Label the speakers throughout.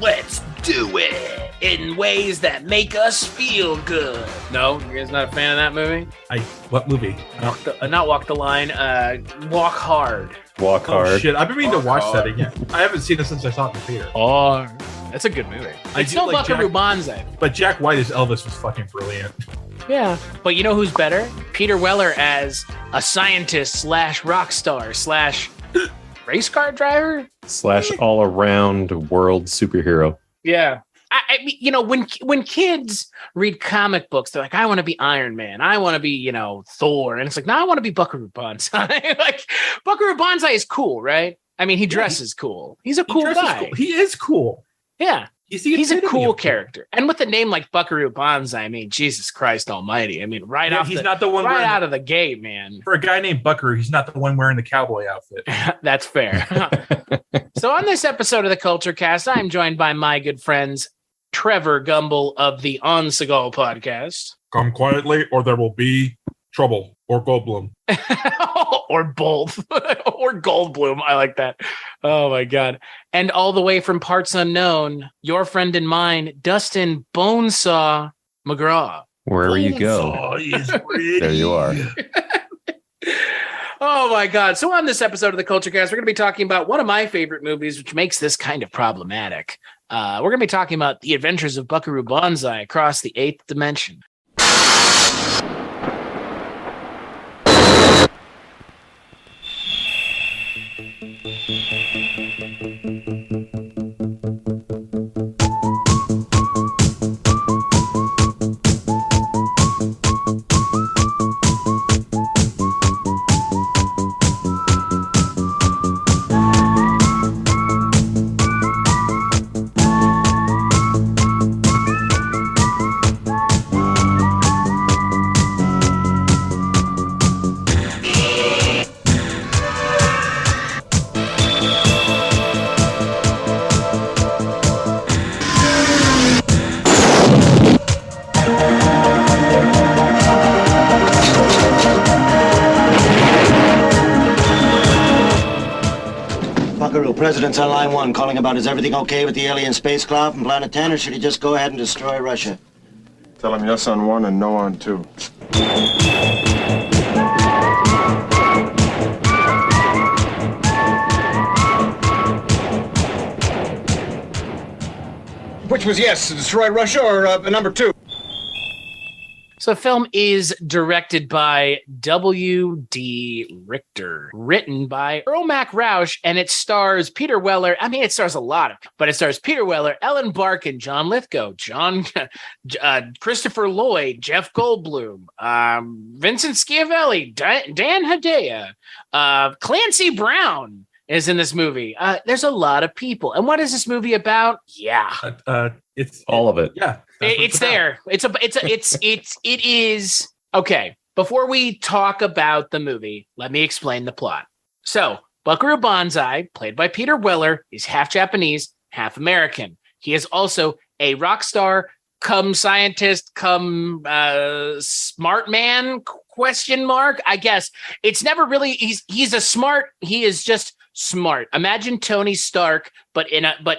Speaker 1: Let's do it in ways that make us feel good. No, you guys not a fan of that movie?
Speaker 2: What movie?
Speaker 1: Not Walk the Line. Walk Hard.
Speaker 3: Walk Hard.
Speaker 2: Oh shit! I've been meaning to watch that again. I haven't seen it since I saw it in the theater.
Speaker 1: Oh, that's a good movie. It's still like Buckaroo Banzai.
Speaker 2: But Jack White as Elvis was fucking brilliant.
Speaker 1: Yeah, but you know who's better? Peter Weller as a scientist / rock star / race car driver
Speaker 3: / all around world superhero.
Speaker 1: Yeah. I mean, you know, when kids read comic books, they're like, I want to be Iron Man. I want to be, you know, Thor. And it's like, no, I want to be Buckaroo Banzai. Like, Buckaroo Banzai is cool, right? I mean, he dresses cool. He's a cool guy.
Speaker 2: Cool. He is cool.
Speaker 1: Yeah. He's a cool character. And with a name like Buckaroo Banzai, I mean, Jesus Christ almighty. I mean, he's not the one out of the gate, man.
Speaker 2: For a guy named Buckaroo, he's not the one wearing the cowboy outfit.
Speaker 1: That's fair. So on this episode of the Culture Cast, I'm joined by my good friends, Trevor Gumble of the On Seagal podcast.
Speaker 2: Come quietly or there will be trouble. Or Goldblum.
Speaker 1: Or both. Or Goldblum. I like that. Oh, my God. And all the way from parts unknown, your friend and mine, Dustin Bonesaw McGraw.
Speaker 3: Wherever you go, there you are.
Speaker 1: Oh, my God. So on this episode of the Culture Cast, we're going to be talking about one of my favorite movies, which makes this kind of problematic. We're going to be talking about The Adventures of Buckaroo Banzai Across the Eighth Dimension.
Speaker 4: President's on line 1 calling about is everything okay with the alien spacecraft from planet 10, or should he just go ahead and destroy Russia?
Speaker 5: Tell him yes on 1 and no on 2.
Speaker 6: Which was yes, destroy Russia or number 2?
Speaker 1: So the film is directed by W.D. Richter, written by Earl Mac Rausch, and it stars Peter Weller. I mean, it stars a lot of, but it stars Peter Weller, Ellen Barkin, John Lithgow, Christopher Lloyd, Jeff Goldblum, Vincent Schiavelli, Dan Hedaya, Clancy Brown is in this movie. There's a lot of people. And what is this movie about? Yeah.
Speaker 3: It's all of it.
Speaker 2: Yeah.
Speaker 1: It's there. It is. Okay. Before we talk about the movie, let me explain the plot. So Buckaroo Banzai, played by Peter Weller, is half Japanese, half American. He is also a rock star, come scientist, come smart man, ? I guess it's never really, he is just smart. Imagine Tony Stark, but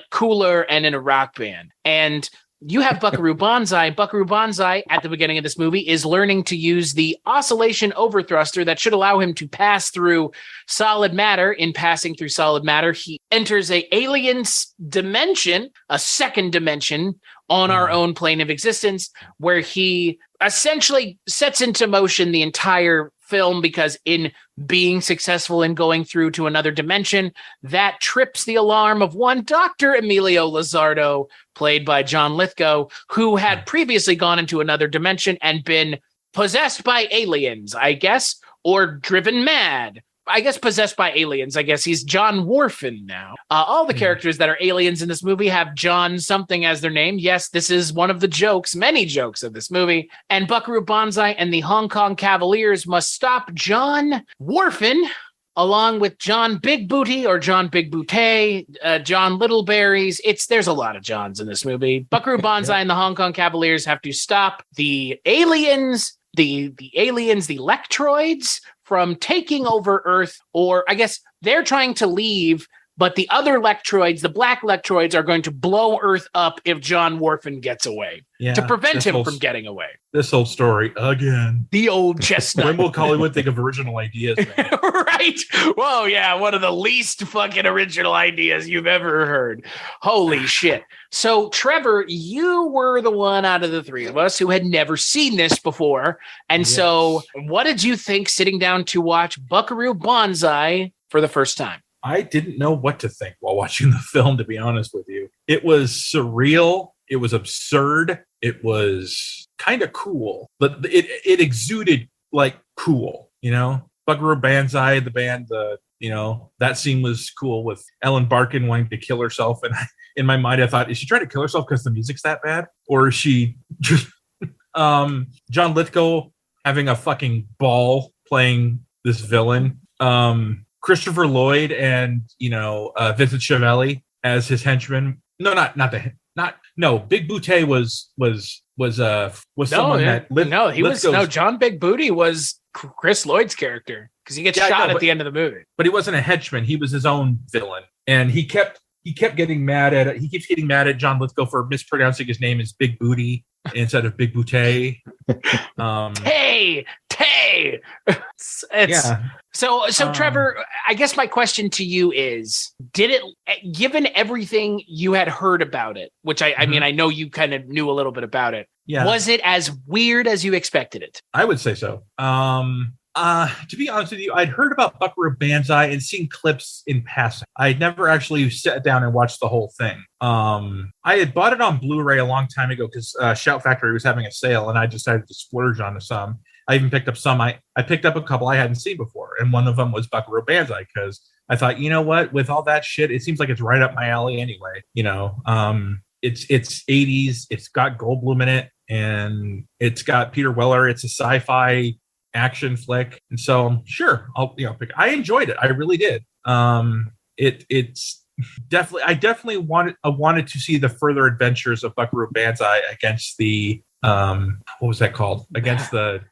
Speaker 1: cooler and in a rock band. And you have Buckaroo Banzai. Buckaroo Banzai, at the beginning of this movie, is learning to use the oscillation overthruster that should allow him to pass through solid matter. In passing through solid matter, he enters a alien dimension, a second dimension on our own plane of existence, where he essentially sets into motion the entire film, because in being successful in going through to another dimension, that trips the alarm of one Dr. Emilio Lizardo, played by John Lithgow, who had previously gone into another dimension and been possessed by aliens, I guess, or driven mad. I guess possessed by aliens. I guess he's John Warfin now. All the characters that are aliens in this movie have John something as their name. Yes, this is one of the jokes, many jokes of this movie. And Buckaroo Banzai and the Hong Kong Cavaliers must stop John Warfin, along with John Big Booty or John Big Booty, John Littleberries. There's a lot of Johns in this movie. Buckaroo Banzai and the Hong Kong Cavaliers have to stop the aliens, the Lectroids, from taking over Earth, or I guess they're trying to leave but the other Lectroids, the black Lectroids, are going to blow Earth up if John Worfen gets away to prevent him from getting away.
Speaker 2: This whole story again.
Speaker 1: The old chestnut.
Speaker 2: When will Hollywood think of original ideas?
Speaker 1: Right. Whoa, yeah, one of the least fucking original ideas you've ever heard. Holy shit. So, Trevor, you were the one out of the three of us who had never seen this before. And so, what did you think sitting down to watch Buckaroo Banzai for the first time?
Speaker 2: I didn't know what to think while watching the film, to be honest with you. It was surreal. It was absurd. It was kind of cool. But it exuded like cool, you know? Buckaroo Banzai, the band, that scene was cool with Ellen Barkin wanting to kill herself. And in my mind, I thought, is she trying to kill herself because the music's that bad? Or is she just John Lithgow having a fucking ball playing this villain? Christopher Lloyd and, Vincent Schiavelli as his henchman. No, Big Booty was someone that lived. No,
Speaker 1: John Big Booty was Chris Lloyd's character because he gets shot at the end of the movie.
Speaker 2: But he wasn't a henchman; he was his own villain, and he kept getting mad at it. He keeps getting mad at John Lithgow for mispronouncing his name as Big Booty instead of Big Booty.
Speaker 1: Tay. So Trevor, I guess my question to you is, did it, given everything you had heard about it, which I mean, I know you kind of knew a little bit about it. Yeah. Was it as weird as you expected it?
Speaker 2: I would say so. To be honest with you, I'd heard about Buckaroo Banzai and seen clips in passing. I'd never actually sat down and watched the whole thing. I had bought it on Blu-ray a long time ago because Shout Factory was having a sale, and I decided to splurge on some. I even picked up some. I picked up a couple I hadn't seen before, and one of them was Buckaroo Banzai because I thought, you know what, with all that shit, it seems like it's right up my alley anyway. It's 80s. It's got Goldblum in it, and it's got Peter Weller. It's a sci-fi action flick, and so sure, I'll pick. I enjoyed it. I really did. It's definitely. I definitely wanted to see the further adventures of Buckaroo Banzai against the what was that called? Against the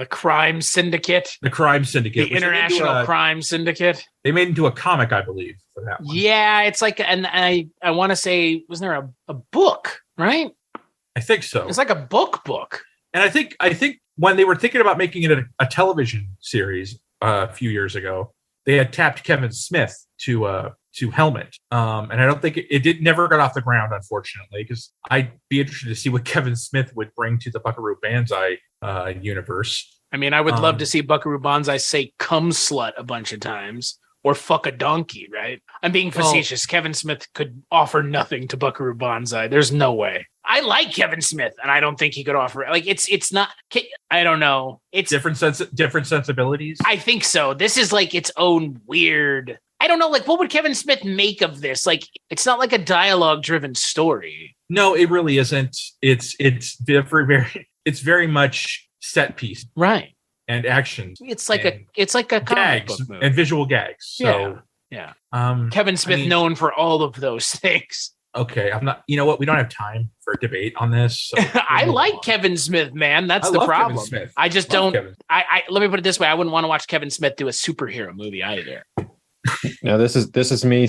Speaker 1: crime syndicate.
Speaker 2: The crime syndicate.
Speaker 1: The international crime syndicate.
Speaker 2: They made into a comic, I believe, for that one.
Speaker 1: Yeah, it's like, and I want to say, wasn't there a book, right?
Speaker 2: I think so.
Speaker 1: It's like a book.
Speaker 2: And I think when they were thinking about making it a television series a few years ago, they had tapped Kevin Smith to helmet. And I don't think it never got off the ground, unfortunately, because I'd be interested to see what Kevin Smith would bring to the Buckaroo Banzai universe.
Speaker 1: I mean, I would love to see Buckaroo Banzai say "cum slut" a bunch of times or "fuck a donkey." Right? I'm being facetious. Kevin Smith could offer nothing to Buckaroo Banzai. There's no way. I like Kevin Smith, and I don't think he could offer it. Like it's not. I don't know. It's
Speaker 2: different sensibilities.
Speaker 1: I think so. This is like its own weird. I don't know. Like, what would Kevin Smith make of this? Like, it's not like a dialogue-driven story.
Speaker 2: No, it really isn't. It's very much set piece,
Speaker 1: right?
Speaker 2: And action.
Speaker 1: It's like a comic book movie.
Speaker 2: And visual gags. So
Speaker 1: yeah. Kevin Smith known for all of those things.
Speaker 2: Okay, I'm not. You know what? We don't have time for a debate on this. So
Speaker 1: I like Kevin Smith, man. That's the problem. Kevin Smith. I just don't. I let me put it this way: I wouldn't want to watch Kevin Smith do a superhero movie either.
Speaker 3: Now this is me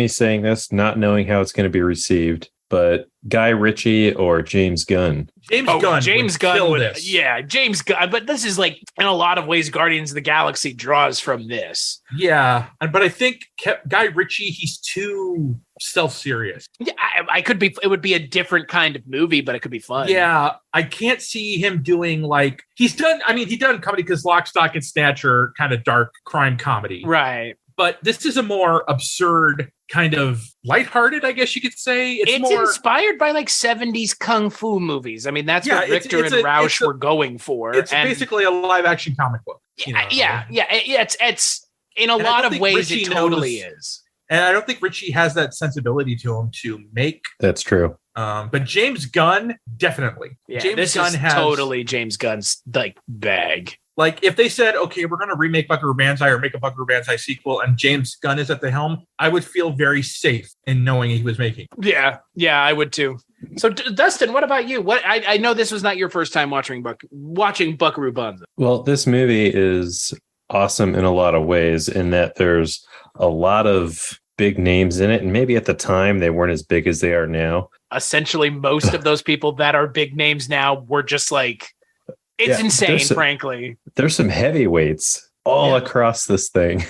Speaker 3: saying this, not knowing how it's going to be received. But Guy Ritchie or James Gunn?
Speaker 1: James Gunn would. Yeah, James Gunn. But this is like, in a lot of ways, Guardians of the Galaxy draws from this.
Speaker 2: Yeah, but I think Guy Ritchie, he's too self-serious.
Speaker 1: Yeah, I could be. It would be a different kind of movie, but it could be fun.
Speaker 2: Yeah, I can't see him doing like he's done. I mean, he done comedy because Lock, Stock, and Snatcher, kind of dark crime comedy,
Speaker 1: right?
Speaker 2: But this is a more absurd, kind of lighthearted, I guess you could say. It's more
Speaker 1: inspired by like 70s kung fu movies. I mean, that's what Richter and Rausch were going for.
Speaker 2: It's basically a live action comic book.
Speaker 1: Yeah. It's in a lot of ways it totally is.
Speaker 2: And I don't think Ritchie has that sensibility to him to make.
Speaker 3: That's true.
Speaker 2: But James Gunn, definitely.
Speaker 1: Yeah, James Gunn has totally James Gunn's like bag.
Speaker 2: Like, if they said, okay, we're going to remake Buckaroo Banzai or make a Buckaroo Banzai sequel and James Gunn is at the helm, I would feel very safe in knowing he was making.
Speaker 1: Yeah, I would too. So, Dustin, what about you? I know this was not your first time watching Buckaroo Banzai.
Speaker 3: Well, this movie is awesome in a lot of ways in that there's a lot of big names in it, and maybe at the time they weren't as big as they are now.
Speaker 1: Essentially, most of those people that are big names now were just like, it's insane, frankly.
Speaker 3: There's some heavyweights all across this thing,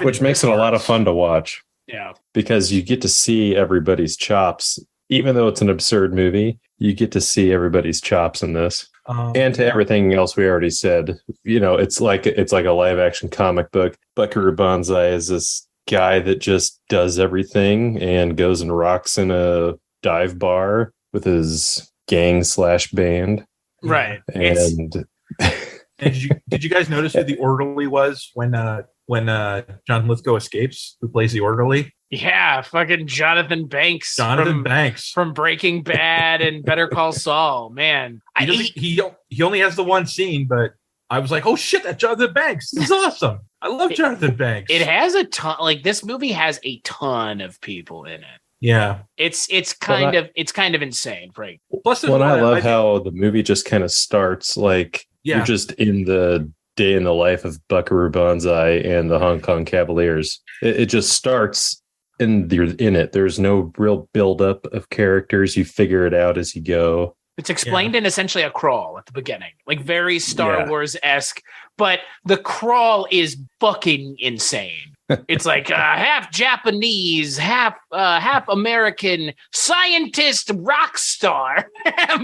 Speaker 3: which makes it a lot of fun to watch.
Speaker 1: Yeah,
Speaker 3: because you get to see everybody's chops, even though it's an absurd movie. You get to see everybody's chops in this, and to everything else we already said. It's like a live action comic book. Buckaroo Banzai is this guy that just does everything and goes and rocks in a dive bar with his gang/band.
Speaker 1: Right.
Speaker 2: And did you guys notice who the orderly was when John Lithgow escapes? Who plays the orderly?
Speaker 1: Yeah, fucking Jonathan Banks.
Speaker 2: Banks
Speaker 1: from Breaking Bad and Better Call Saul. Man,
Speaker 2: he only has the one scene, but I was like, oh shit, that Jonathan Banks. This is awesome. I love Jonathan Banks.
Speaker 1: It has a ton. Like, this movie has a ton of people in it.
Speaker 2: Yeah,
Speaker 1: it's kind of insane, Frank.
Speaker 3: Plus, I love how the movie just kind of starts like you're just in the day in the life of Buckaroo Banzai and the Hong Kong Cavaliers. It just starts and you're in it. There's no real buildup of characters. You figure it out as you go.
Speaker 1: It's explained in essentially a crawl at the beginning, like very Star Wars-esque, but the crawl is fucking insane. It's like half Japanese, half American scientist rock star,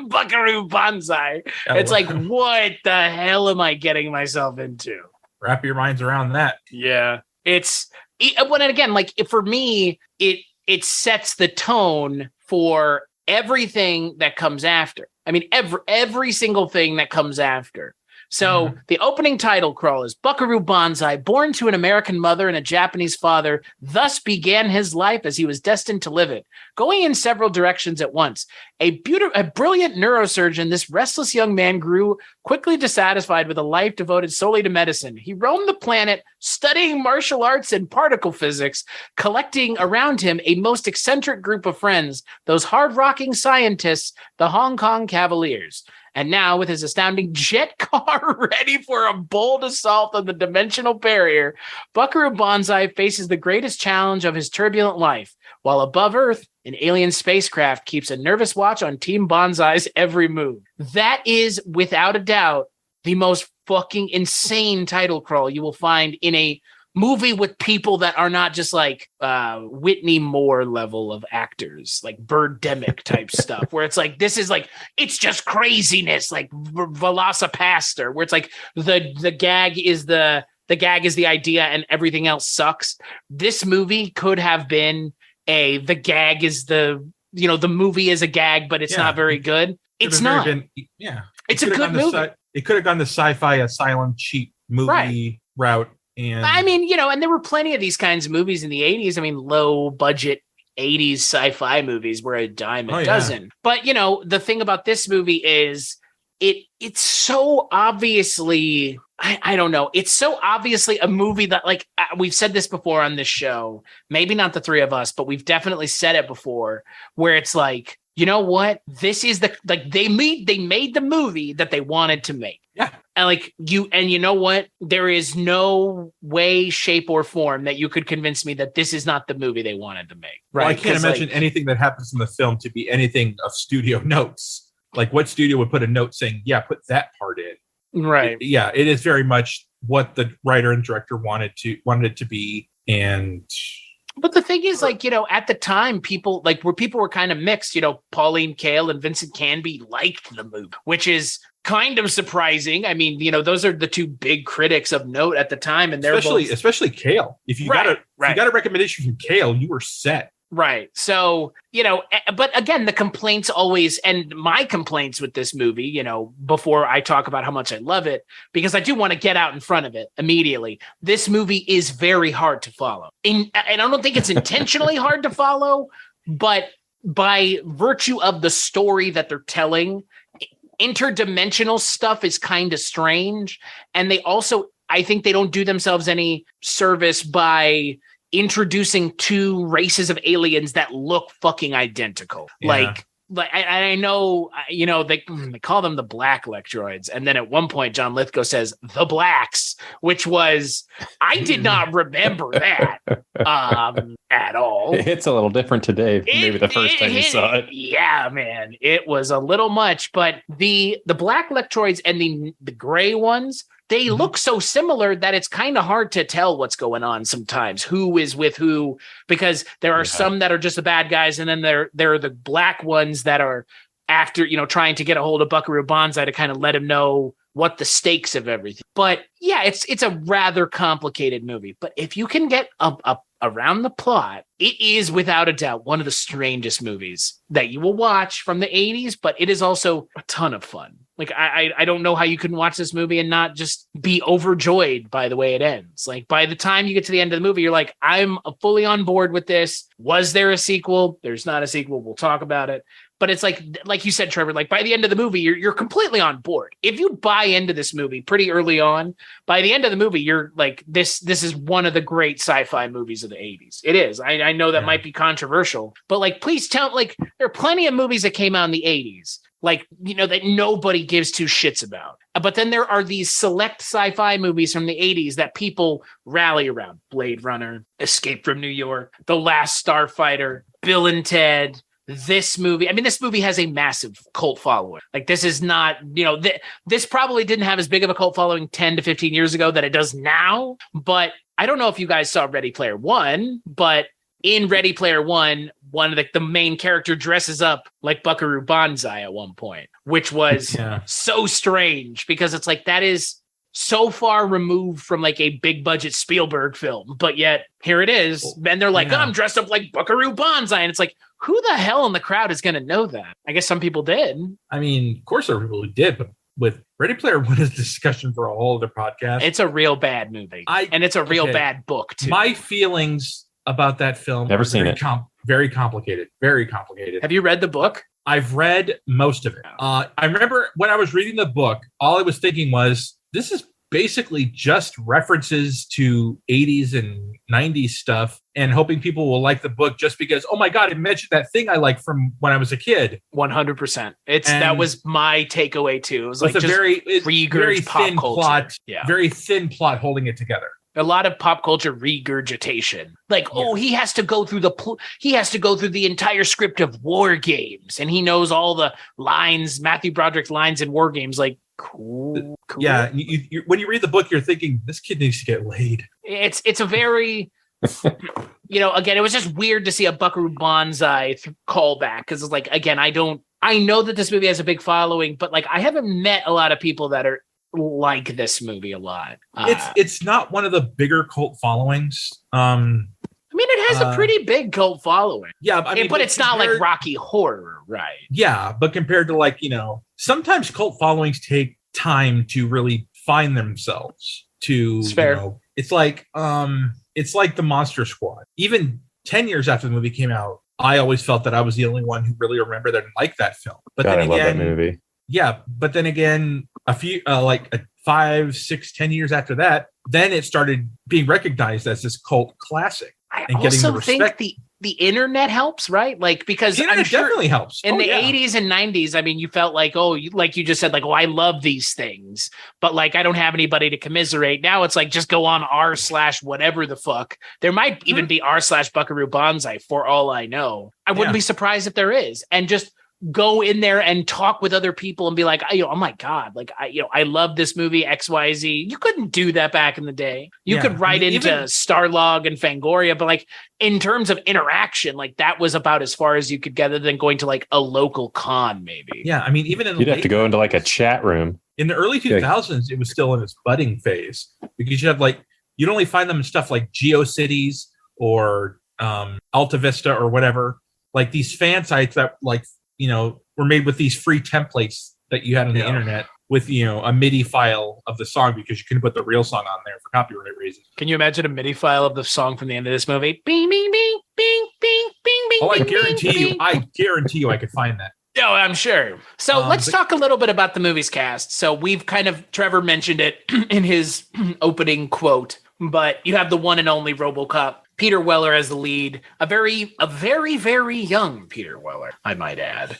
Speaker 1: Buckaroo Banzai. It's like, what the hell am I getting myself into?
Speaker 2: Wrap your minds around that.
Speaker 1: Yeah, but again, like for me, it sets the tone for everything that comes after. I mean, every single thing that comes after. So the opening title crawl is Buckaroo Banzai, born to an American mother and a Japanese father, thus began his life as he was destined to live it. Going in several directions at once. A brilliant neurosurgeon, this restless young man grew quickly dissatisfied with a life devoted solely to medicine. He roamed the planet, studying martial arts and particle physics, collecting around him a most eccentric group of friends, those hard-rocking scientists, the Hong Kong Cavaliers. And now, with his astounding jet car ready for a bold assault on the dimensional barrier, Buckaroo Banzai faces the greatest challenge of his turbulent life. While above Earth, an alien spacecraft keeps a nervous watch on Team Banzai's every move. That is, without a doubt, the most fucking insane title crawl you will find in a movie with people that are not just like Whitney Moore level of actors, like Birdemic type stuff, where it's like, this is like, it's just craziness, like Velocipaster, where it's like the gag is the idea and everything else sucks. This movie could have been the gag is the movie is a gag, but it's not very good. It's not. It's a good movie.
Speaker 2: It could have gone the sci-fi asylum cheap movie route. And
Speaker 1: I mean, and there were plenty of these kinds of movies in the 80s. I mean, low budget 80s sci-fi movies were a dime a dozen. But, the thing about this movie is it's so obviously, I don't know. It's so obviously a movie that, like, we've said this before on this show, maybe not the three of us, but we've definitely said it before, where it's like, you know what? This is they made the movie that they wanted to make.
Speaker 2: Yeah.
Speaker 1: And you know what? There is no way, shape, or form that you could convince me that this is not the movie they wanted to make. Right?
Speaker 2: Well, I can't imagine anything that happens in the film to be anything of studio notes. Like, what studio would put a note saying, yeah, put that part in?
Speaker 1: Right.
Speaker 2: It is very much what the writer and director wanted it to be.
Speaker 1: But the thing is, like, at the time, people were kind of mixed. Pauline Kael and Vincent Canby liked the movie, which is kind of surprising. I mean, those are the two big critics of note at the time, and
Speaker 2: especially Kael. If you got a recommendation from Kael, you were set.
Speaker 1: Right. So, but again, the complaints always, and my complaints with this movie, before I talk about how much I love it, because I do want to get out in front of it immediately. This movie is very hard to follow. And I don't think it's intentionally hard to follow, but by virtue of the story that they're telling, interdimensional stuff is kind of strange. And they also, I think they don't do themselves any service by introducing two races of aliens that look fucking identical. Yeah. like I know, they call them the black Lectroids, and then at one point John Lithgow says the blacks, which was I did not remember that at all.
Speaker 3: It's a little different today. Maybe the first time you saw it.
Speaker 1: Yeah, man, it was a little much. But the black Lectroids and the gray ones, they look so similar that it's kind of hard to tell what's going on sometimes, who is with who, because there are some that are just the bad guys, and then there are the black ones that are after, trying to get a hold of Buckaroo Banzai to kind of let him know what the stakes of everything. But yeah, it's a rather complicated movie. But if you can get around the plot, it is without a doubt one of the strangest movies that you will watch from the 80s, but it is also a ton of fun. Like, I don't know how you can watch this movie and not just be overjoyed by the way it ends. Like, by the time you get to the end of the movie, you're like, I'm fully on board with this. Was there a sequel? There's not a sequel. We'll talk about it. But it's like you said, Trevor, like by the end of the movie, you're completely on board. If you buy into this movie pretty early on, by the end of the movie, you're like, this is one of the great sci-fi movies of the 80s. It is. I know that might be controversial, but like, please tell, like, there are plenty of movies that came out in the 80s, like, that nobody gives two shits about. But then there are these select sci-fi movies from the 80s that people rally around. Blade Runner, Escape from New York, The Last Starfighter, Bill and Ted. This movie, this movie has a massive cult following. Like, this is not, this probably didn't have as big of a cult following 10 to 15 years ago that it does now. But I don't know if you guys saw Ready Player One, but in Ready Player One, one of the main character dresses up like Buckaroo Banzai at one point, which was so strange because it's like, that is so far removed from like a big budget Spielberg film, but yet here it is. And they're like, I'm dressed up like Buckaroo Banzai. And it's like, who the hell in the crowd is going to know that? I guess some people did. Of
Speaker 2: course there are people who did, but with Ready Player One is a discussion for a whole other podcast.
Speaker 1: It's a real bad movie. And it's a real bad book too.
Speaker 2: My feelings about that film.
Speaker 3: Never seen it.
Speaker 2: Very complicated. Very complicated.
Speaker 1: Have you read the book?
Speaker 2: I've read most of it. I remember when I was reading the book, all I was thinking was, this is basically just references to 80s and 90s stuff and hoping people will like the book just because, oh my God, it mentioned that thing I liked from when I was a kid.
Speaker 1: 100%. That was my takeaway too. It was like
Speaker 2: a very
Speaker 1: thin
Speaker 2: plot, very thin plot holding it together.
Speaker 1: A lot of pop culture regurgitation. Like, he has to go through the entire script of War Games, and he knows all the lines, Matthew Broderick's lines in War Games. Like, cool.
Speaker 2: Yeah, you, when you read the book, you're thinking this kid needs to get laid.
Speaker 1: It's a very, again, it was just weird to see a Buckaroo Banzai callback because it's like, again, I know that this movie has a big following, but like, I haven't met a lot of people that are like this movie a lot.
Speaker 2: It's not one of the bigger cult followings.
Speaker 1: It has a pretty big cult following.
Speaker 2: Yeah,
Speaker 1: but it's not like Rocky Horror, right?
Speaker 2: Yeah, but compared to sometimes cult followings take time to really find themselves. It's fair. It's like the Monster Squad. Even 10 years after the movie came out, I always felt that I was the only one who really remembered that and liked that film. But
Speaker 3: God,
Speaker 2: then
Speaker 3: I love that movie.
Speaker 2: Yeah, but then again, a few 5, 6, 10 years after that, then it started being recognized as this cult classic.
Speaker 1: I also think the internet helps, right? Like, because
Speaker 2: the internet definitely helps
Speaker 1: in the 80s and 90s. You felt like, like you just said, like, I love these things, but like, I don't have anybody to commiserate. Now it's like, just go on r/whatever the fuck. There might even be r/Buckaroo Banzai for all I know. I wouldn't be surprised if there is. And just go in there and talk with other people and be like, oh my God, like I love this movie XYZ. You couldn't do that back in the day. You could write into Starlog and Fangoria, but like in terms of interaction, like that was about as far as you could get than going to like a local con, maybe.
Speaker 2: Yeah, even
Speaker 3: you'd have to go into like a chat room.
Speaker 2: In the early 2000s, it was still in its budding phase because you'd only find them in stuff like GeoCities or Alta Vista or whatever, like these fan sites that were made with these free templates that you had on the internet with, a MIDI file of the song because you couldn't put the real song on there for copyright reasons.
Speaker 1: Can you imagine a MIDI file of the song from the end of this movie? Bing, bing, bing, bing, bing, bing, bing.
Speaker 2: Oh, I guarantee you I could find that.
Speaker 1: Oh, I'm sure. So let's talk a little bit about the movie's cast. So we've Trevor mentioned it in his opening quote, but you have the one and only RoboCop Peter Weller as the lead, a very, very young Peter Weller, I might add.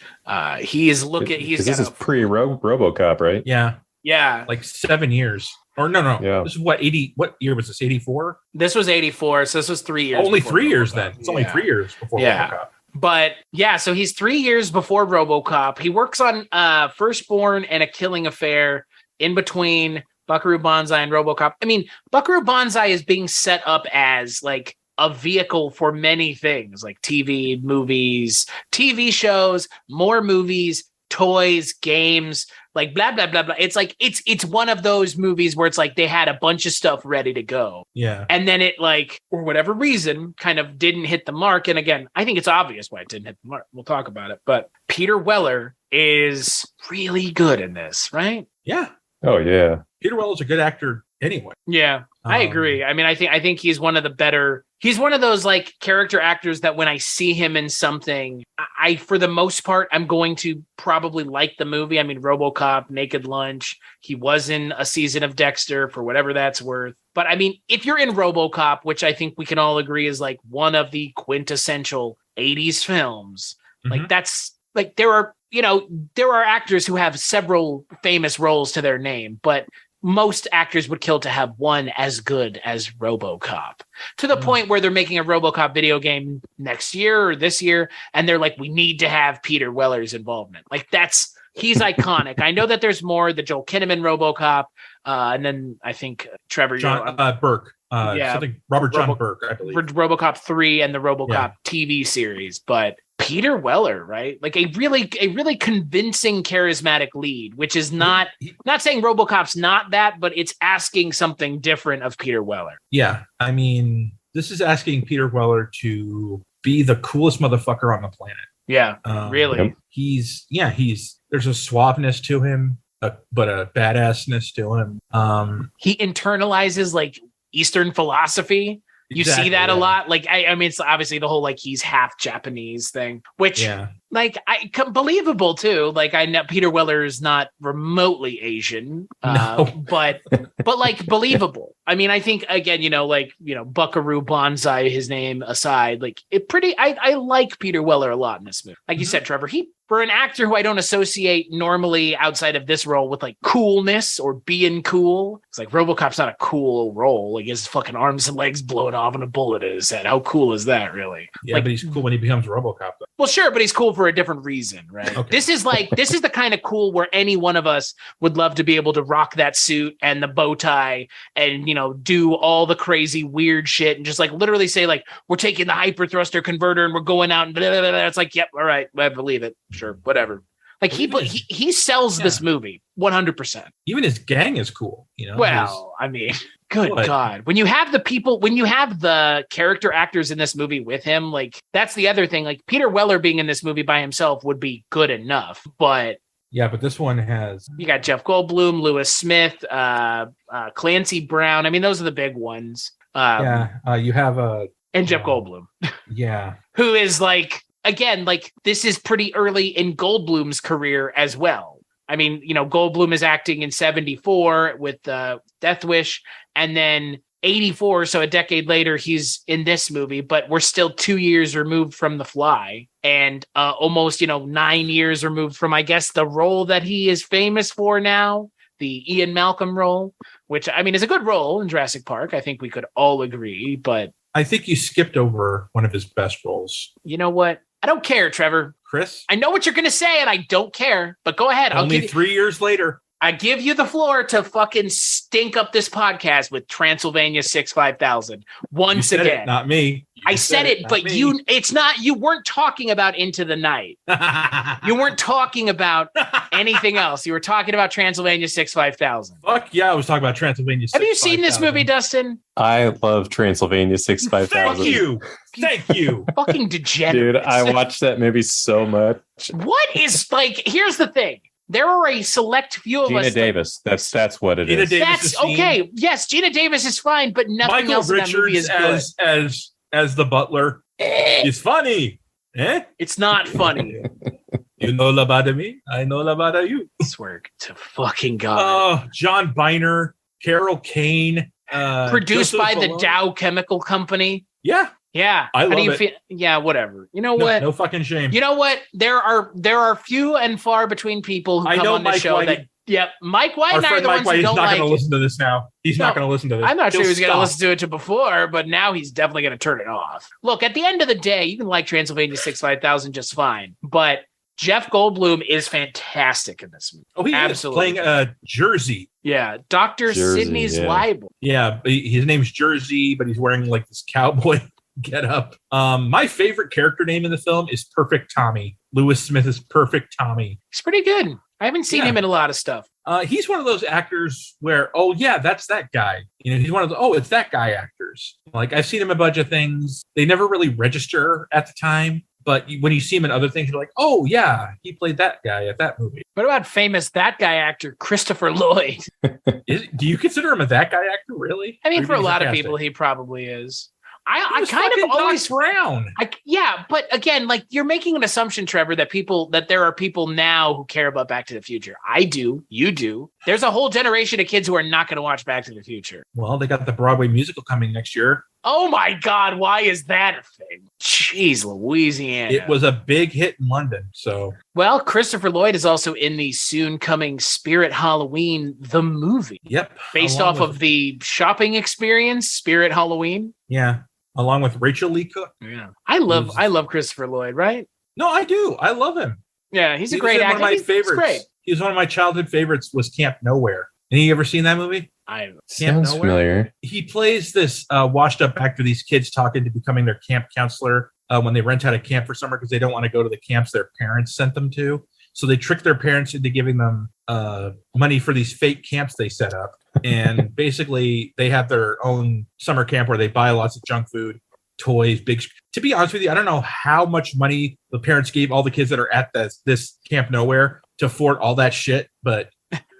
Speaker 1: He's
Speaker 3: this is pre-RoboCop, right?
Speaker 1: Yeah.
Speaker 2: Like 7 years. Or no.
Speaker 3: Yeah.
Speaker 2: This is what year was this? 84?
Speaker 1: This was 84, so this was 3 years.
Speaker 2: Only 3 years
Speaker 1: RoboCop.
Speaker 2: then. It's only 3 years before RoboCop.
Speaker 1: But yeah, so he's 3 years before RoboCop. He works on Firstborn and A Killing Affair in between Buckaroo Banzai and RoboCop. I mean, Buckaroo Banzai is being set up as like a vehicle for many things, like TV, movies, TV shows, more movies, toys, games, like blah blah blah blah. It's like it's one of those movies where it's like they had a bunch of stuff ready to go.
Speaker 2: Yeah.
Speaker 1: And then it, like, for whatever reason, kind of didn't hit the mark. And again, I think it's obvious why it didn't hit the mark. We'll talk about it. But Peter Weller is really good in this, right?
Speaker 2: Yeah.
Speaker 3: Oh yeah.
Speaker 2: Peter Weller's a good actor anyway.
Speaker 1: Yeah, I agree. I mean, I think he's one of the better. He's one of those like character actors that when I see him in something, I for the most part, I'm going to probably like the movie. I mean, RoboCop, Naked Lunch. He was in a season of Dexter, for whatever that's worth. But I mean, if you're in RoboCop, which I think we can all agree is like one of the quintessential 80s films, like that's like there are actors who have several famous roles to their name, but most actors would kill to have one as good as RoboCop, to the point where they're making a RoboCop video game next year or this year, and they're like, we need to have Peter Weller's involvement. Like he's iconic. I know that there's more, the Joel Kinnaman RoboCop, and then I think Trevor
Speaker 2: Burke, Robert John Burke, I believe,
Speaker 1: for RoboCop 3 and the RoboCop TV series, but Peter Weller, right? Like a really convincing, charismatic lead, which is not saying RoboCop's not that, but it's asking something different of Peter Weller.
Speaker 2: Yeah. I mean, this is asking Peter Weller to be the coolest motherfucker on the planet.
Speaker 1: Yeah, really.
Speaker 2: There's a suaveness to him, but a badassness to him.
Speaker 1: He internalizes like Eastern philosophy. You see that a lot. Like, I mean, it's obviously the whole, like, he's half Japanese thing, which, like, believable too. Like, I know Peter Weller is not remotely Asian, but like believable. I mean, I think again, Buckaroo Banzai, his name aside, like I like Peter Weller a lot in this movie. Like you said, Trevor, for an actor who I don't associate normally outside of this role with like coolness or being cool. It's like RoboCop's not a cool role. Like his fucking arms and legs blowing off and a bullet in his head. How cool is that, really?
Speaker 2: Yeah,
Speaker 1: like,
Speaker 2: but he's cool when he becomes RoboCop, though.
Speaker 1: Well, sure, but he's cool for a different reason, right? Okay. This is the kind of cool where any one of us would love to be able to rock that suit and the bow tie and, do all the crazy weird shit and just like literally say like, we're taking the hyper thruster converter and we're going out and blah, blah, blah, blah. It's like, yep, all right, I believe it. Sure, whatever. Like he sells this movie 100%.
Speaker 2: Even his gang is cool,
Speaker 1: Well, I mean, good God. When you have the character actors in this movie with him, like that's the other thing. Like Peter Weller being in this movie by himself would be good enough, but
Speaker 2: but this one has
Speaker 1: you got Jeff Goldblum, Lewis Smith, Clancy Brown. I mean, those are the big ones.
Speaker 2: You have
Speaker 1: and Jeff Goldblum.
Speaker 2: Yeah,
Speaker 1: who is like. Again, like this is pretty early in Goldblum's career as well. I mean, Goldblum is acting in 74 with Death Wish, and then 84, so a decade later, he's in this movie, but we're still 2 years removed from The Fly and almost, 9 years removed from, I guess, the role that he is famous for now, the Ian Malcolm role, which, I mean, is a good role in Jurassic Park. I think we could all agree, but
Speaker 2: I think you skipped over one of his best roles.
Speaker 1: You know what? I don't care, Trevor.
Speaker 2: Chris?
Speaker 1: I know what you're going to say, and I don't care, but go ahead.
Speaker 2: Only 3 years later.
Speaker 1: I give you the floor to fucking stink up this podcast with Transylvania 65000 once again.
Speaker 2: Not me.
Speaker 1: I said it, but you weren't talking about Into the Night. You weren't talking about anything else. You were talking about Transylvania 65000.
Speaker 2: Fuck yeah, I was talking about Transylvania 65000.
Speaker 1: Have you seen this movie, Dustin?
Speaker 3: I love Transylvania 65000.
Speaker 2: Thank you.
Speaker 1: Fucking degenerate.
Speaker 3: Dude, I watched that movie so much.
Speaker 1: What is here's the thing. There are a select few of us.
Speaker 3: Gina Davis. That's what it is.
Speaker 1: That's okay. Yes, Gina Davis is fine, but nothing else in that movie is good.
Speaker 2: As the butler. It's funny.
Speaker 1: It's not funny.
Speaker 2: You know about me, I know about you.
Speaker 1: I swear to fucking God.
Speaker 2: Oh, John Biner, Carol Kane,
Speaker 1: Produced
Speaker 2: Joseph
Speaker 1: by the
Speaker 2: Malone.
Speaker 1: Dow Chemical Company.
Speaker 2: Yeah.
Speaker 1: Yeah.
Speaker 2: I
Speaker 1: How do
Speaker 2: love
Speaker 1: you
Speaker 2: it.
Speaker 1: feel? Yeah, whatever. You know what?
Speaker 2: No fucking shame.
Speaker 1: You know what? There are few and far between people who
Speaker 2: I
Speaker 1: come
Speaker 2: know
Speaker 1: on this
Speaker 2: Mike
Speaker 1: show
Speaker 2: White.
Speaker 1: that. Yep, Mike White
Speaker 2: Our
Speaker 1: and I are
Speaker 2: friend
Speaker 1: the
Speaker 2: Mike
Speaker 1: ones
Speaker 2: White
Speaker 1: who
Speaker 2: is
Speaker 1: don't
Speaker 2: not
Speaker 1: like
Speaker 2: going to
Speaker 1: it.
Speaker 2: listen to this now. He's not going to listen to this.
Speaker 1: I'm not sure he was going to
Speaker 2: stop.
Speaker 1: listen to it before, but now he's definitely going to turn it off. Look, at the end of the day, you can like Transylvania 65000 just fine, but Jeff Goldblum is fantastic in this movie.
Speaker 2: Oh, he
Speaker 1: Absolutely.
Speaker 2: is playing Jersey.
Speaker 1: Yeah, Dr.
Speaker 3: Jersey,
Speaker 1: Sidney's
Speaker 3: yeah.
Speaker 1: libel.
Speaker 2: Yeah, his name's Jersey, but he's wearing like this cowboy get up. My favorite character name in the film is Perfect Tommy. Lewis Smith is Perfect Tommy.
Speaker 1: He's pretty good. I haven't seen him in a lot of stuff.
Speaker 2: He's one of those actors where, oh yeah, that's that guy. You know, he's one of the, oh, it's that guy actors. Like I've seen him in a bunch of things. They never really register at the time, but when you see him in other things, you're like, oh yeah, he played that guy at that movie.
Speaker 1: What about famous that guy actor Christopher Lloyd?
Speaker 2: Do you consider him a that guy actor, really?
Speaker 1: I mean,
Speaker 2: Or
Speaker 1: for a
Speaker 2: being
Speaker 1: lot of
Speaker 2: sarcastic?
Speaker 1: people, he probably is.
Speaker 2: He
Speaker 1: I
Speaker 2: was
Speaker 1: kind
Speaker 2: fucking
Speaker 1: of always
Speaker 2: Doc Brown.
Speaker 1: yeah, but again, like you're making an assumption, Trevor, that there are people now who care about Back to the Future. I do, you do. There's a whole generation of kids who are not going to watch Back to the Future.
Speaker 2: Well, they got the Broadway musical coming next year.
Speaker 1: Oh my God, why is that a thing? Jeez, Louisiana.
Speaker 2: It was a big hit in London, so
Speaker 1: Well, Christopher Lloyd is also in the soon coming Spirit Halloween, the movie,
Speaker 2: yep,
Speaker 1: based
Speaker 2: along
Speaker 1: off
Speaker 2: with-
Speaker 1: of the shopping experience, Spirit Halloween.
Speaker 2: yeah, along with Rachel Lee Cook.
Speaker 1: Yeah, I love Christopher Lloyd, right?
Speaker 2: No, I do. I love him.
Speaker 1: Yeah, he's a
Speaker 2: He was
Speaker 1: great
Speaker 2: in
Speaker 1: actor.
Speaker 2: One of my
Speaker 1: He's
Speaker 2: favorites.
Speaker 1: great.
Speaker 2: He was one of my childhood favorites. Was Camp Nowhere. Have you ever seen that movie?
Speaker 3: Sounds
Speaker 2: Nowhere?
Speaker 3: familiar.
Speaker 2: He plays this washed up actor. These kids talking to becoming their camp counselor when they rent out a camp for summer because they don't want to go to the camps their parents sent them to. So they trick their parents into giving them money for these fake camps they set up. And basically, they have their own summer camp where they buy lots of junk food, toys, big. To be honest with you, I don't know how much money the parents gave all the kids that are at this Camp Nowhere to afford all that shit, but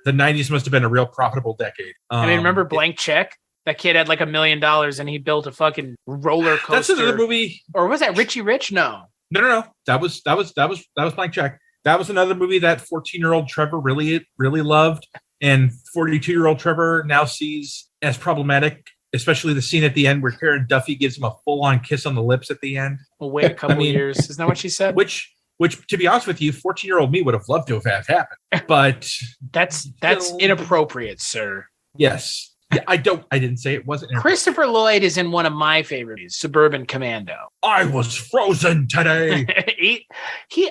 Speaker 2: the 90s must have been a real profitable decade.
Speaker 1: I mean, remember Blank Check? That kid had like $1 million and he built a fucking roller coaster.
Speaker 2: That's another movie.
Speaker 1: Or was that Richie Rich? No.
Speaker 2: No. That was Blank Check. That was another movie that 14-year-old Trevor really loved, and 42-year-old Trevor now sees as problematic. Especially the scene at the end where Karen Duffy gives him a full-on kiss on the lips at the end.
Speaker 1: We'll wait a couple years. Isn't that what she said?
Speaker 2: Which, to be honest with you, 14-year-old me would have loved to have had happen. But
Speaker 1: that's inappropriate, sir.
Speaker 2: Yes. Yeah, I didn't say it wasn't.
Speaker 1: Christopher Lloyd is in one of my favorites, Suburban Commando.
Speaker 2: I was frozen today.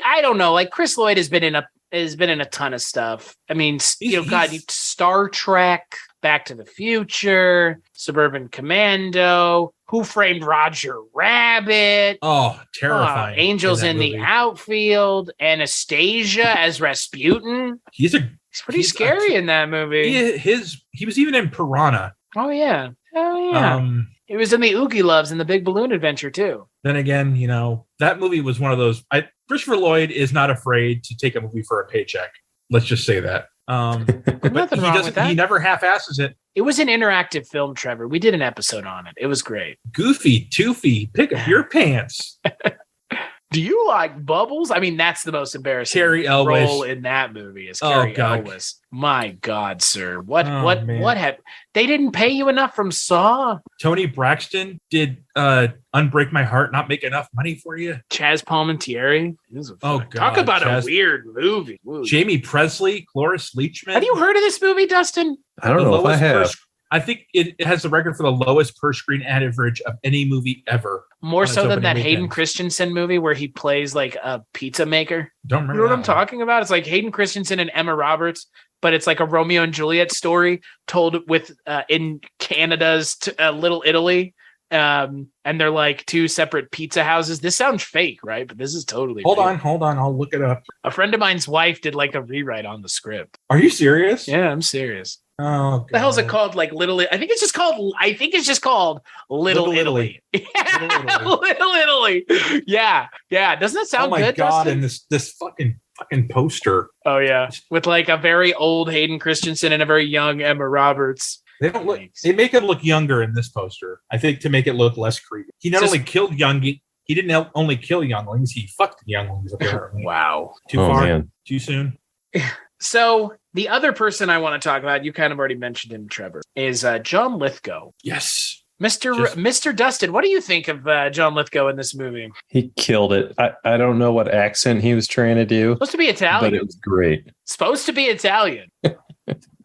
Speaker 1: I don't know. Like Chris Lloyd has been in a ton of stuff. I mean, Star Trek, Back to the Future, Suburban Commando, Who Framed Roger Rabbit?
Speaker 2: Oh, terrifying.
Speaker 1: Angels in the
Speaker 2: movie.
Speaker 1: Outfield, Anastasia as Rasputin.
Speaker 2: He's
Speaker 1: pretty scary in that movie.
Speaker 2: He was even in Piranha.
Speaker 1: Oh yeah. He was in the Oogie Loves and the Big Balloon Adventure too.
Speaker 2: Then again, that movie was one of those. Christopher Lloyd is not afraid to take a movie for a paycheck. Let's just say that. But
Speaker 1: Nothing wrong with that.
Speaker 2: He never half-asses it.
Speaker 1: It was an interactive film, Trevor. We did an episode on it. It was great.
Speaker 2: Goofy, toofy, pick up your pants.
Speaker 1: Do you like Bubbles? I mean, that's the most embarrassing
Speaker 2: Carrie Elwes
Speaker 1: role in that movie is Carrie Elwes. My God, sir. What have they didn't pay you enough from Saw?
Speaker 2: Tony Braxton did Unbreak My Heart not make enough money for you?
Speaker 1: Chaz Palminteri.
Speaker 2: God.
Speaker 1: Talk about a weird movie. Woo.
Speaker 2: Jamie Presley, Cloris Leachman.
Speaker 1: Have you heard of this movie, Dustin?
Speaker 3: I don't know if I have.
Speaker 2: I think it has the record for the lowest per screen average of any movie ever.
Speaker 1: More so than that
Speaker 2: weekend.
Speaker 1: Hayden Christensen movie where he plays like a pizza maker.
Speaker 2: Don't remember.
Speaker 1: You know what I'm talking about? It's like Hayden Christensen and Emma Roberts, but it's like a Romeo and Juliet story told with in Canada's Little Italy. And they're like two separate pizza houses. This sounds fake, right? But this is totally
Speaker 2: Hold
Speaker 1: real.
Speaker 2: on. I'll look it up.
Speaker 1: A friend of mine's wife did like a rewrite on the script.
Speaker 2: Are you serious?
Speaker 1: Yeah, I'm serious.
Speaker 2: Oh, God.
Speaker 1: What the hell's it called? Like Little. I think it's just called Little Italy. Yeah, Little Italy. Yeah. Doesn't that sound good?
Speaker 2: Oh my God!
Speaker 1: Dustin?
Speaker 2: And this fucking poster.
Speaker 1: Oh yeah, with like a very old Hayden Christensen and a very young Emma Roberts.
Speaker 2: They don't look. They make him look younger in this poster. I think to make it look less creepy. He not only killed He didn't only kill younglings. He fucked younglings. Apparently.
Speaker 1: Wow.
Speaker 2: Too far. Man. Too soon.
Speaker 1: So the other person I want to talk about, you kind of already mentioned him, Trevor, is John Lithgow.
Speaker 2: Yes.
Speaker 1: Mr. Dustin, what do you think of John Lithgow in this movie?
Speaker 3: He killed it. I don't know what accent he was trying to do.
Speaker 1: Supposed to be Italian.
Speaker 3: But it was great.
Speaker 1: Supposed to be Italian.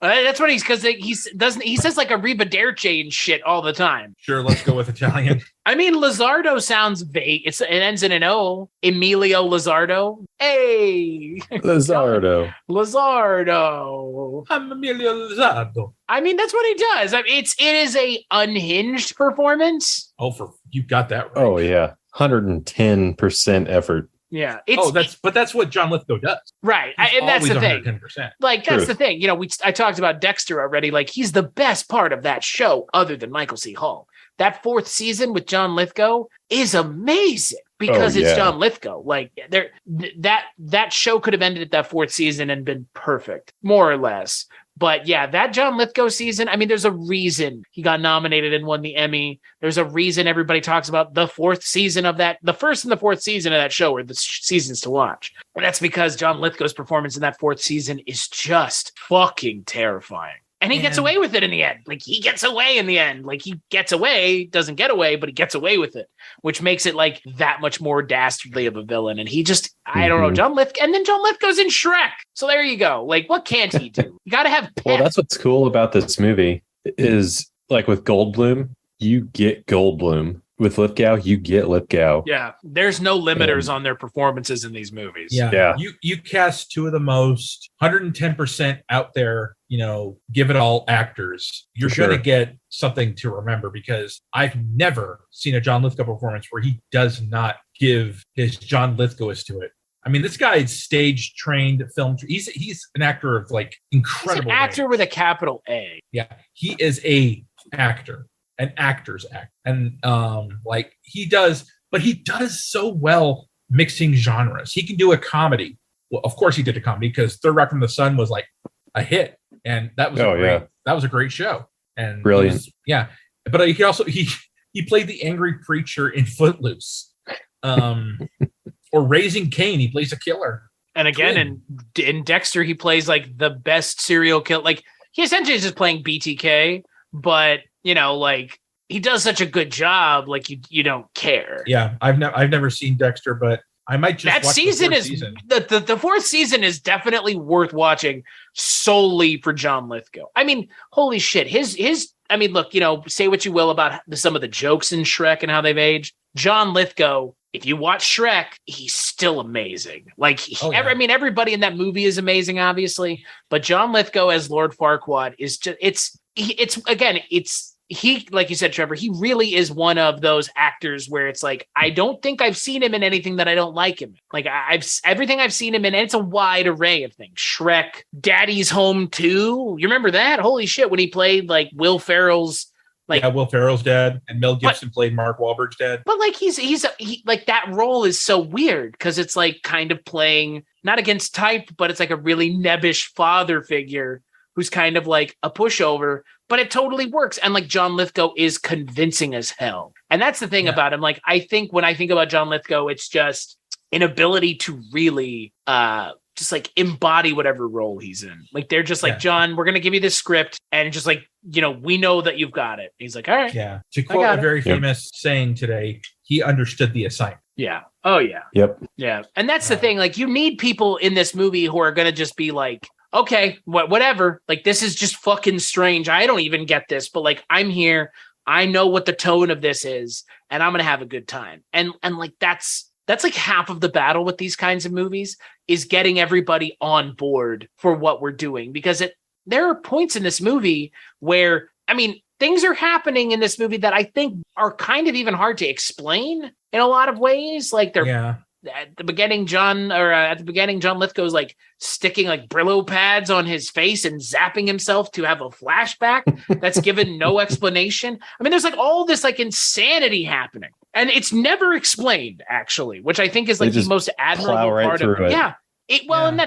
Speaker 1: That's what because he says like arrivederci and shit all the time.
Speaker 2: Sure, let's go with Italian.
Speaker 1: I mean, Lizardo sounds vague. It ends in an O. Emilio Lizardo. Hey,
Speaker 3: Lizardo.
Speaker 2: I'm Emilio Lizardo.
Speaker 1: I mean, that's what he does. I mean, it is a unhinged performance.
Speaker 2: Oh, you got that right.
Speaker 3: Oh yeah, 110% effort.
Speaker 1: Yeah.
Speaker 2: That's what John Lithgow does.
Speaker 1: Right. And that's the thing.
Speaker 2: 110%.
Speaker 1: Like, that's the thing. You know, I talked about Dexter already. Like, he's the best part of that show other than Michael C. Hall. That 4th season with John Lithgow is amazing because it's John Lithgow. Like, that show could have ended at that 4th season and been perfect, more or less. But yeah, that John Lithgow season, I mean, there's a reason he got nominated and won the Emmy. There's a reason everybody talks about the 4th season of that. The 1st and the 4th season of that show are the seasons to watch. And that's because John Lithgow's performance in that 4th season is just fucking terrifying. And he gets away with it in the end. Like, he gets away in the end. Like, he gets away, doesn't get away, but he gets away with it, which makes it like that much more dastardly of a villain. And he just, I don't know, John Lithgow. And then John Lithgow's in Shrek. So there you go. Like, what can't he do? You got to have pep.
Speaker 3: Well, that's what's cool about this movie is like with Goldblum, you get Goldblum. With Lithgow, you get Lithgow.
Speaker 1: Yeah. There's no limiters on their performances in these movies.
Speaker 2: Yeah. You cast two of the most 110% out there, give it all actors. You're going to get something to remember because I've never seen a John Lithgow performance where he does not give his John Lithgow to it. I mean, this guy is stage trained, film. He's an actor of like incredible.
Speaker 1: He's an actor with a capital A.
Speaker 2: Yeah. He is a actor. An actor's act. And he does so well mixing genres. He can do a comedy. Well, of course he did a comedy because Third Rock from the Sun was like a hit. And that was that was a great show. And
Speaker 3: brilliant.
Speaker 2: But he also he played the angry preacher in Footloose. Or Raising Cain, he plays a killer.
Speaker 1: And again, in Dexter, he plays like the best serial killer. Like, he essentially is just playing BTK, but he does such a good job, like you don't care.
Speaker 2: Yeah, I've never seen Dexter, but I might just
Speaker 1: that
Speaker 2: watch
Speaker 1: season
Speaker 2: the 4th
Speaker 1: is
Speaker 2: season.
Speaker 1: The 4th season is definitely worth watching solely for John Lithgow. I mean, holy shit, his I mean, look, say what you will about some of the jokes in Shrek and how they've aged. John Lithgow, if you watch Shrek, he's still amazing. Like, I mean, everybody in that movie is amazing, obviously, but John Lithgow as Lord Farquaad is just he, like you said, Trevor, he really is one of those actors where it's like, I don't think I've seen him in anything that I don't like him in. Like, everything I've seen him in, and it's a wide array of things. Shrek, Daddy's Home 2. You remember that? Holy shit, when he played like Will Ferrell's
Speaker 2: Will Ferrell's dad, and Mel Gibson played Mark Wahlberg's dad.
Speaker 1: But like he like that role is so weird because it's like kind of playing not against type, but it's like a really nebbish father figure who's kind of like a pushover, but it totally works. And like John Lithgow is convincing as hell. And that's the thing about him. Like, I think when I think about John Lithgow, it's just an ability to really just like embody whatever role he's in. Like, they're just like, John, we're going to give you this script and just like, we know that you've got it. He's like, all right.
Speaker 2: Yeah. To quote a very famous saying today, he understood the assignment.
Speaker 1: Yeah. Oh yeah.
Speaker 3: Yep.
Speaker 1: Yeah. And that's the thing. Like, you need people in this movie who are going to just be like, okay, whatever. Like, this is just fucking strange. I don't even get this, but like, I'm here. I know what the tone of this is, and I'm going to have a good time. And like, that's like half of the battle with these kinds of movies is getting everybody on board for what we're doing, because there are points in this movie where, I mean, things are happening in this movie that I think are kind of even hard to explain in a lot of ways. Like, at the beginning, John Lithgow's like sticking like Brillo pads on his face and zapping himself to have a flashback that's given no explanation. I mean, there's like all this like insanity happening, and it's never explained, actually, which I think is like the most admirable part of it. Yeah. And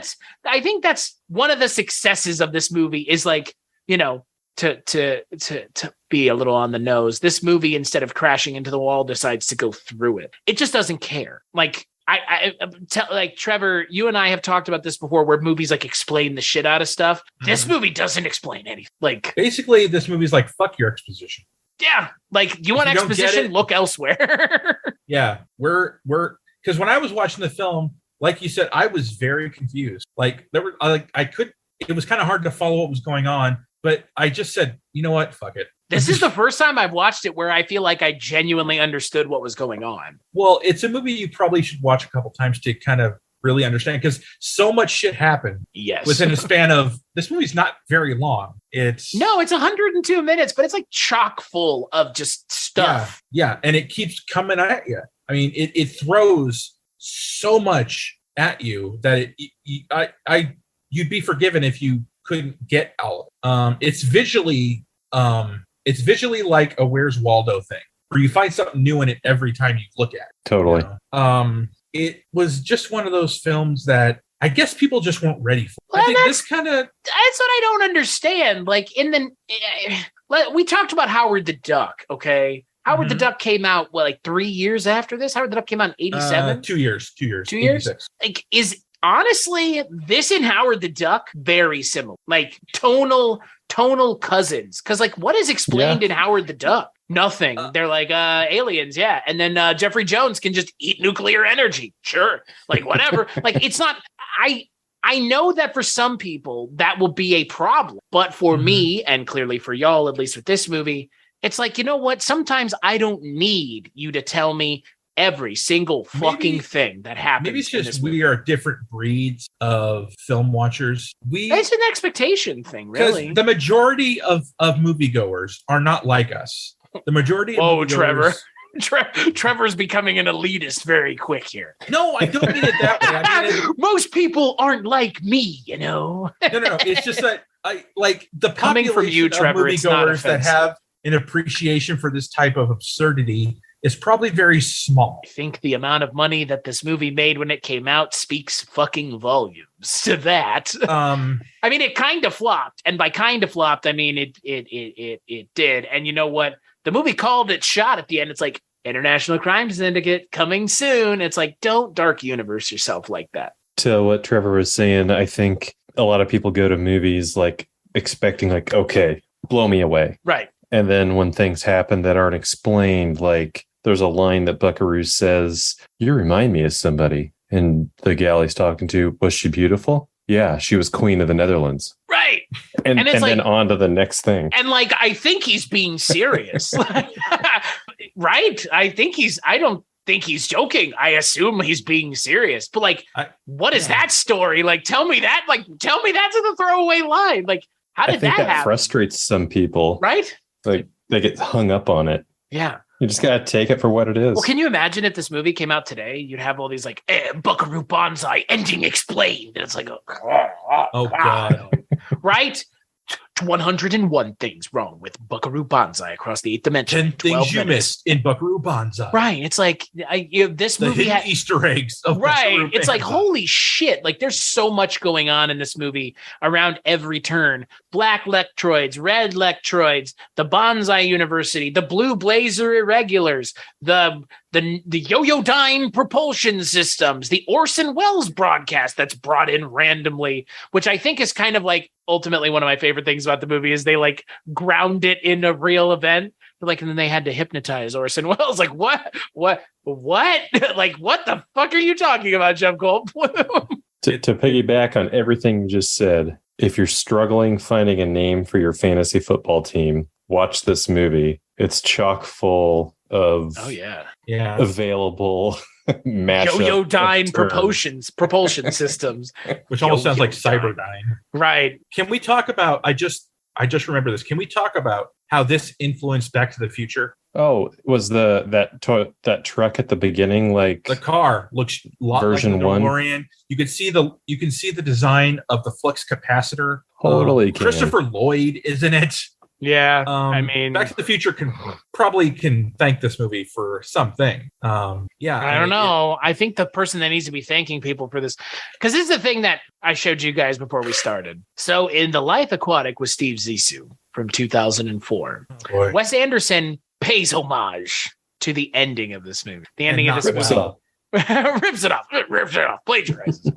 Speaker 1: I think that's one of the successes of this movie is like, to be a little on the nose. This movie, instead of crashing into the wall, decides to go through it. It just doesn't care. Like, like Trevor, you and I have talked about this before, where movies like explain the shit out of stuff. This movie doesn't explain anything. Like,
Speaker 2: basically, this movie's like, fuck your exposition.
Speaker 1: Yeah, like, you want exposition? Look elsewhere.
Speaker 2: Yeah, we're because when I was watching the film, like you said, I was very confused. Like, there were it was kind of hard to follow what was going on, but I just said, you know what, fuck it.
Speaker 1: This is the first time I've watched it where I feel like I genuinely understood what was going on.
Speaker 2: Well, it's a movie you probably should watch a couple times to kind of really understand, because so much shit happened.
Speaker 1: Yes.
Speaker 2: Within a span of, this movie's not very long. It's
Speaker 1: 102 minutes, but it's like chock full of just stuff.
Speaker 2: Yeah, and it keeps coming at you. I mean, it throws so much at you that you'd be forgiven if you couldn't get all of it. It's visually like a Where's Waldo thing, where you find something new in it every time you look at it.
Speaker 3: Totally.
Speaker 2: You know? It was just one of those films that I guess people just weren't ready for.
Speaker 1: Well,
Speaker 2: I think that's what
Speaker 1: I don't understand. Like, we talked about Howard the Duck. Okay. Howard the Duck came out, like 3 years after this? Howard the Duck came out in 87?
Speaker 2: 2 years. 2 years.
Speaker 1: 2 years?
Speaker 2: 86.
Speaker 1: Like, honestly, this and Howard the Duck, very similar. Like, tonal cousins. Because, like, what is explained in Howard the Duck? Nothing. They're like aliens, yeah. And then Jeffrey Jones can just eat nuclear energy. Sure. Like, whatever. Like, it's not... I know that for some people, that will be a problem. But for me, and clearly for y'all, at least with this movie, it's like, you know what? Sometimes I don't need you to tell me every single fucking thing that happens.
Speaker 2: Maybe it's just we are different breeds of film watchers.
Speaker 1: It's an expectation thing, really.
Speaker 2: The majority of moviegoers are not like us. The majority of
Speaker 1: Trevor. Trevor's becoming an elitist very quick here.
Speaker 2: No, I don't mean it that way. I mean
Speaker 1: most people aren't like me, you know.
Speaker 2: No. It's just that I like the
Speaker 1: coming from you, Trevor. It's not
Speaker 2: moviegoers that have an appreciation for this type of absurdity is probably very small.
Speaker 1: I think the amount of money that this movie made when it came out speaks fucking volumes to that. I mean, it kind of flopped, and by kind of flopped, I mean it did. And you know what? The movie called it shot at the end. It's like, International Crime Syndicate coming soon. It's like, don't dark universe yourself like that.
Speaker 3: To what Trevor was saying, I think a lot of people go to movies like expecting like, okay, blow me away.
Speaker 1: Right.
Speaker 3: And then when things happen that aren't explained, like there's a line that Buckaroo says, you remind me of somebody. And the gal he's talking to, was she beautiful? Yeah, she was Queen of the Netherlands.
Speaker 1: Right.
Speaker 3: And it's then on to the next thing.
Speaker 1: And like, I think he's being serious. Right. I don't think he's joking. I assume he's being serious. But like, what is that story? Like, tell me that. Like, tell me that's a throwaway line. Like, how did that happen? That
Speaker 3: frustrates some people.
Speaker 1: Right.
Speaker 3: Like, they get hung up on it.
Speaker 1: Yeah.
Speaker 3: You just got to take it for what it is.
Speaker 1: Well, can you imagine if this movie came out today? You'd have all these like, Buckaroo Banzai, ending explained. And it's like,
Speaker 2: oh God.
Speaker 1: Right? 101 things wrong with Buckaroo Banzai across the 8th dimension.
Speaker 2: 10 things you missed in Buckaroo Banzai.
Speaker 1: Right. It's like, this movie
Speaker 2: had Easter eggs. Of
Speaker 1: right.
Speaker 2: Buckaroo
Speaker 1: It's
Speaker 2: Banzai.
Speaker 1: like, holy shit. Like, there's so much going on in this movie around every turn. Black Lectroids, red Lectroids, the Banzai University, the Blue Blazer Irregulars, the Yo-Yo-Dyne propulsion systems, the Orson Welles broadcast that's brought in randomly, which I think is kind of like ultimately one of my favorite things about the movie is they like ground it in a real event. Like, and then they had to hypnotize Orson Welles. Like, what? Like, what the fuck are you talking about, Jeff Goldblum?
Speaker 3: To piggyback on everything you just said, if you're struggling finding a name for your fantasy football team, watch this movie. It's chock full of available matchup
Speaker 1: Yo-Yo-Dyne propulsion systems,
Speaker 2: which almost sounds like Cyberdyne.
Speaker 1: Right.
Speaker 2: Can we talk about? I just remember this. Can we talk about how this influenced Back to the Future?
Speaker 3: Oh, was that truck at the beginning like
Speaker 2: the car looks a lot
Speaker 3: version
Speaker 2: like the DeLorean. You can see the design of the flux capacitor.
Speaker 3: Totally.
Speaker 2: Christopher Lloyd is in it.
Speaker 1: Yeah, I mean,
Speaker 2: Back to the Future can thank this movie for something. I
Speaker 1: don't know. I think the person that needs to be thanking people for this, because this is the thing that I showed you guys before we started. So in The Life Aquatic with Steve Zissou from 2004, Wes Anderson pays homage to the ending of this movie. The ending of this movie. rips it off, plagiarizes.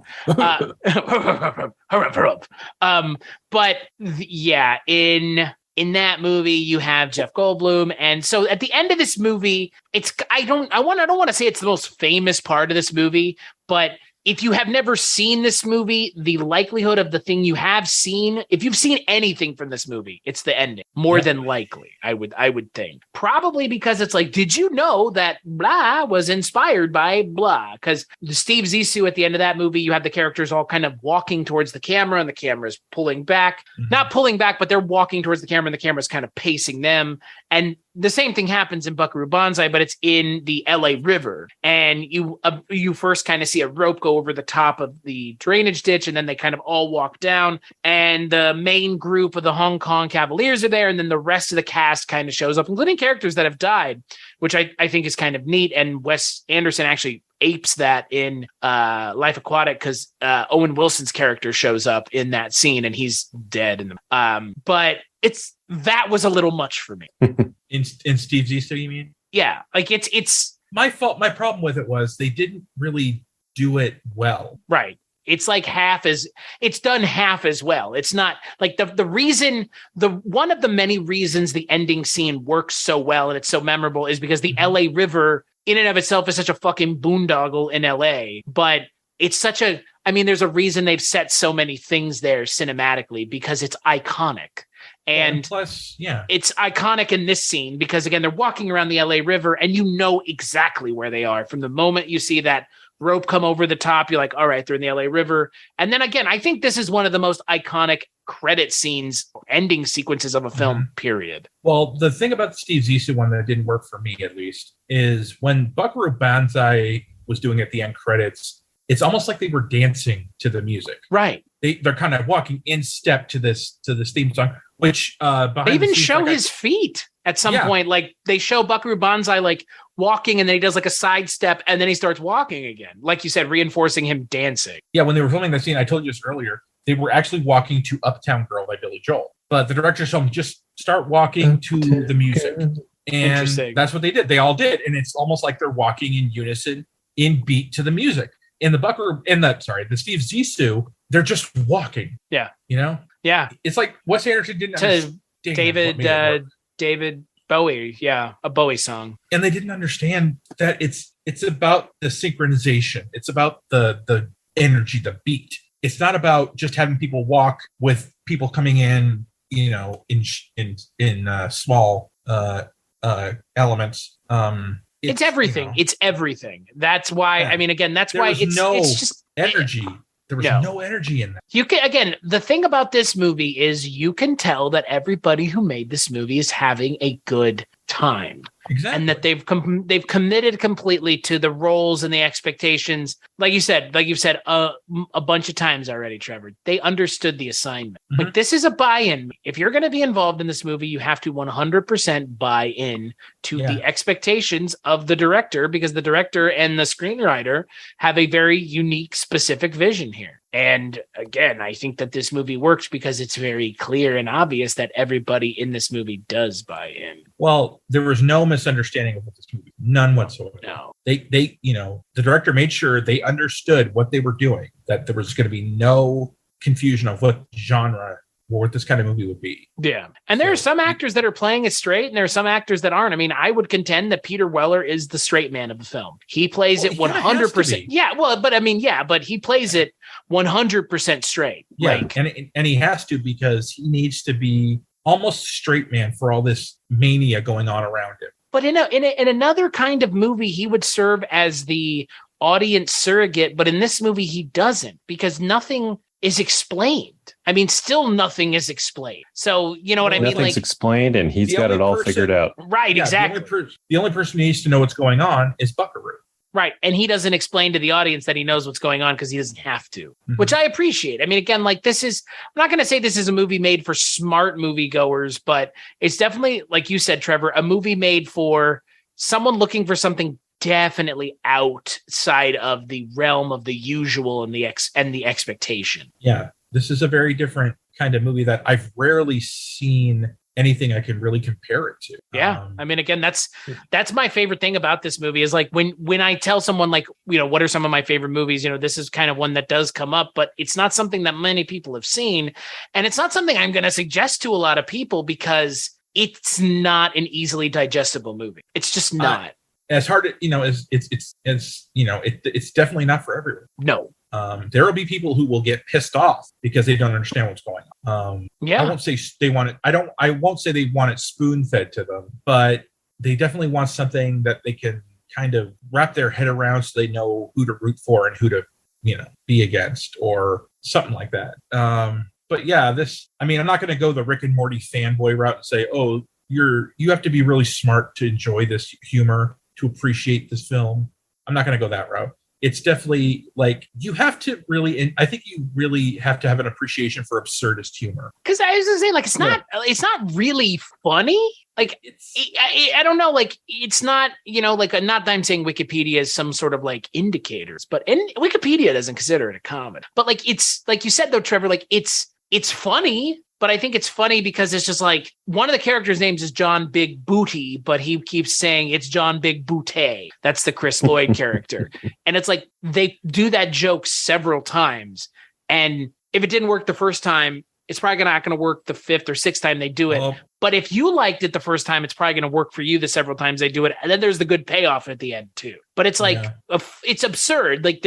Speaker 1: But yeah, in that movie, you have Jeff Goldblum. And so at the end of this movie, I don't want to say it's the most famous part of this movie, but if you have never seen this movie, the likelihood of the thing you have seen, if you've seen anything from this movie, it's the ending. More than likely, I would think. Probably because it's like, did you know that blah was inspired by blah? Because the Steve Zissou at the end of that movie, you have the characters all kind of walking towards the camera and the camera's pulling back. Mm-hmm. Not pulling back, but they're walking towards the camera and the camera's kind of pacing them. And the same thing happens in Buckaroo Banzai, but it's in the LA River. And you first kind of see a rope go over the top of the drainage ditch, and then they kind of all walk down. And the main group of the Hong Kong Cavaliers are there, and then the rest of the cast kind of shows up, including characters that have died, which I think is kind of neat. And Wes Anderson actually apes that in Life Aquatic, because Owen Wilson's character shows up in that scene, and he's dead. But that was a little much for me.
Speaker 2: In Steve Zissou, you mean?
Speaker 1: Yeah, like it's
Speaker 2: my fault. My problem with it was they didn't really do it well.
Speaker 1: Right. It's like it's done half as well. It's not like the reason, one of the many reasons the ending scene works so well and it's so memorable is because the LA River in and of itself is such a fucking boondoggle in LA, but it's there's a reason they've set so many things there cinematically, because it's iconic. And
Speaker 2: plus,
Speaker 1: it's iconic in this scene because, again, they're walking around the LA River and you know exactly where they are. From the moment you see that rope come over the top, you're like, all right, they're in the LA River. And then again, I think this is one of the most iconic credit scenes, ending sequences of a film, period.
Speaker 2: Well, the thing about the Steve Zissou one that didn't work for me, at least, is when Buckaroo Banzai was doing at the end credits, it's almost like they were dancing to the music.
Speaker 1: Right.
Speaker 2: They're kind of walking in step to this theme song, which
Speaker 1: they even show his feet at some point. Like they show Buckaroo Banzai like walking, and then he does like a sidestep, and then he starts walking again. Like you said, reinforcing him dancing.
Speaker 2: Yeah, when they were filming that scene, I told you this earlier, they were actually walking to Uptown Girl by Billy Joel. But the director told them just start walking to the music. And that's what they did. They all did. And it's almost like they're walking in unison, in beat to the music. In the Steve Zissou, they're just walking.
Speaker 1: Yeah.
Speaker 2: You know?
Speaker 1: Yeah.
Speaker 2: It's like Wes Anderson didn't understand
Speaker 1: David Bowie. Yeah. A Bowie song.
Speaker 2: And they didn't understand that it's about the synchronization. It's about the energy, the beat. It's not about just having people walk with people coming in, you know, in small elements.
Speaker 1: It's everything. You know, it's everything. That's why. Yeah. I mean, again, that's why it's just
Speaker 2: energy. There was no energy in that.
Speaker 1: You can, again, the thing about this movie is you can tell that everybody who made this movie is having a good time.
Speaker 2: Exactly.
Speaker 1: And that they've committed completely to the roles and the expectations. Like you've said a bunch of times already, Trevor, they understood the assignment. Mm-hmm. Like this is a buy-in. If you're going to be involved in this movie, you have to 100% buy in to the expectations of the director, because the director and the screenwriter have a very unique, specific vision here. And again, I think that this movie works because it's very clear and obvious that everybody in this movie does buy in.
Speaker 2: Well, there was no misunderstanding of this movie. None whatsoever.
Speaker 1: No.
Speaker 2: They, you know, the director made sure they understood what they were doing, that there was going to be no confusion of what genre or what this kind of movie would be.
Speaker 1: Yeah. And there are some actors that are playing it straight, and there are some actors that aren't. I mean, I would contend that Peter Weller is the straight man of the film. He plays it 100%. Yeah. Well, but I mean, but he plays it 100% straight.
Speaker 2: Yeah.
Speaker 1: Like,
Speaker 2: and he has to, because he needs to be almost straight man for all this mania going on around him.
Speaker 1: But in another kind of movie, he would serve as the audience surrogate. But in this movie, he doesn't, because nothing is explained. I mean, still nothing is explained. So, you know what I mean?
Speaker 3: Nothing's explained, and he's got it all figured out.
Speaker 1: Right, exactly.
Speaker 2: The only person who needs to know what's going on is Buckaroo.
Speaker 1: Right, and he doesn't explain to the audience that he knows what's going on because he doesn't have to, which I appreciate. I mean, again, like I'm not going to say this is a movie made for smart moviegoers, but it's definitely, like you said, Trevor, a movie made for someone looking for something definitely outside of the realm of the usual and the expectation.
Speaker 2: Yeah, this is a very different kind of movie that I've rarely seen anything I can really compare it to.
Speaker 1: Yeah. I mean, again, that's my favorite thing about this movie is like when I tell someone like, what are some of my favorite movies, this is kind of one that does come up, but it's not something that many people have seen. And it's not something I'm going to suggest to a lot of people because it's not an easily digestible movie. It's just not.
Speaker 2: As hard as it's definitely not for everyone.
Speaker 1: No.
Speaker 2: There will be people who will get pissed off because they don't understand what's going on. I won't say they want it. I won't say they want it spoon fed to them, but they definitely want something that they can kind of wrap their head around so they know who to root for and who to, be against or something like that. But yeah, I'm not going to go the Rick and Morty fanboy route and say, oh, you have to be really smart to enjoy this humor, to appreciate this film. I'm not going to go that route. It's definitely like you have to really, I think you really have to have an appreciation for absurdist humor.
Speaker 1: Because I was gonna say, like, it's not really funny. Like, I don't know, like, it's not, like, not that I'm saying Wikipedia is some sort of like indicators, but Wikipedia doesn't consider it a comedy. But like, it's like you said though, Trevor, like it's funny. But I think it's funny because it's just like one of the characters' names is John Big Booty, but he keeps saying it's John Big Booty. That's the Chris Lloyd character. And it's like they do that joke several times. And if it didn't work the first time, it's probably not going to work the fifth or sixth time they do it. But if you liked it the first time, it's probably going to work for you the several times they do it. And then there's the good payoff at the end too. But it's like, it's absurd. Like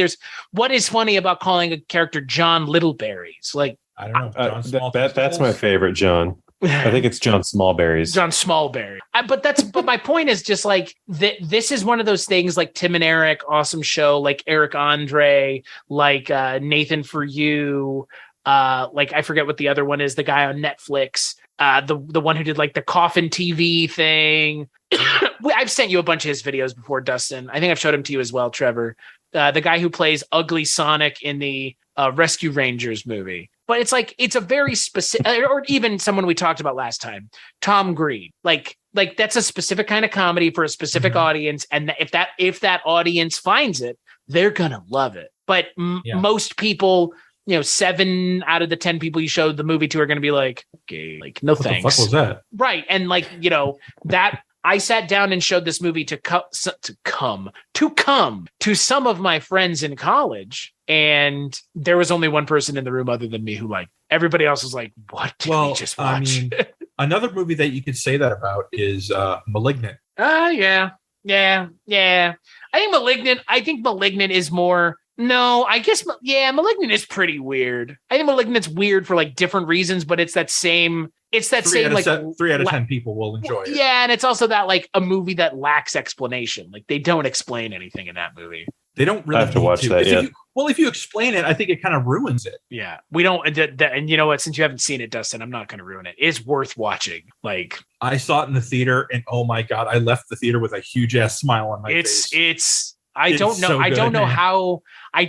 Speaker 1: what is funny about calling a character John Littleberries? Like,
Speaker 2: I don't know.
Speaker 3: That's my favorite, John. I think it's John Smallberries.
Speaker 1: John Smallberry. But my point is just like this is one of those things like Tim and Eric, awesome show, like Eric Andre, like Nathan For You, like I forget what the other one is, the guy on Netflix, the one who did like the coffin TV thing. I've sent you a bunch of his videos before, Dustin. I think I've showed him to you as well, Trevor. The guy who plays Ugly Sonic in the Rescue Rangers movie. But it's like, it's a very specific, or even someone we talked about last time, Tom Green. Like that's a specific kind of comedy for a specific audience. And if that audience finds it, they're going to love it. But most people, 7 out of the 10 people you showed the movie to are going to be like, okay, like, no thanks.
Speaker 2: What the fuck was that?
Speaker 1: Right. And like, that I sat down and showed this movie to come to some of my friends in college. And there was only one person in the room other than me who like, everybody else was like, what did we just watch?
Speaker 2: Another movie that you could say that about is Malignant.
Speaker 1: Yeah. I think Malignant is more, no, I guess, Malignant is pretty weird. I think Malignant's weird for like different reasons, but it's that same, like
Speaker 2: 3 out of 10 people will enjoy it.
Speaker 1: Yeah. And it's also that like a movie that lacks explanation. Like they don't explain anything in that movie.
Speaker 2: They don't really
Speaker 3: have to watch that yet.
Speaker 2: If you explain it, I think it kind of ruins it.
Speaker 1: Yeah, we don't. And you know what? Since you haven't seen it, Dustin, I'm not going to ruin it. It's worth watching. Like
Speaker 2: I saw it in the theater, and oh my god, I left the theater with a huge ass smile on my face. I don't know how I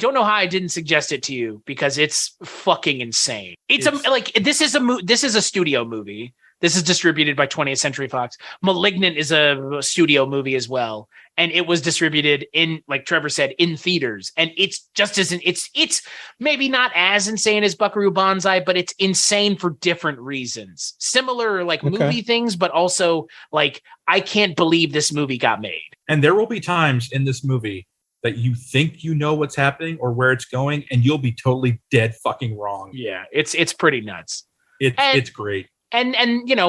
Speaker 2: didn't suggest it to you because it's fucking insane. This is a studio movie. This is distributed by 20th Century Fox. Malignant is a studio movie as well. And it was distributed in, like Trevor said, in theaters. And it's just it's maybe not as insane as Buckaroo Banzai, but it's insane for different reasons. Similar movie things, but also like, I can't believe this movie got made. And there will be times in this movie that you think you know what's happening or where it's going, and you'll be totally dead fucking wrong.
Speaker 1: Yeah, it's pretty nuts.
Speaker 2: It's great.
Speaker 1: And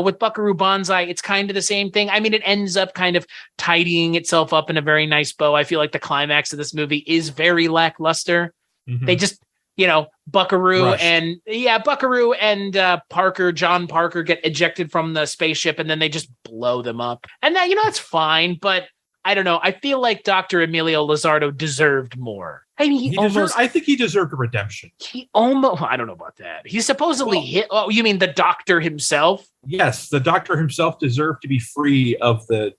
Speaker 1: with Buckaroo Banzai, it's kind of the same thing. I mean, it ends up kind of tidying itself up in a very nice bow. I feel like the climax of this movie is very lackluster. Mm-hmm. They just, Buckaroo and John Parker get ejected from the spaceship, and then they just blow them up. And that, that's fine. But I don't know. I feel like Dr. Emilio Lizardo deserved more. I mean,
Speaker 2: I think he deserved a redemption.
Speaker 1: I don't know about that. He supposedly hit. Oh, you mean the doctor himself?
Speaker 2: Yes, the doctor himself deserved to be free of the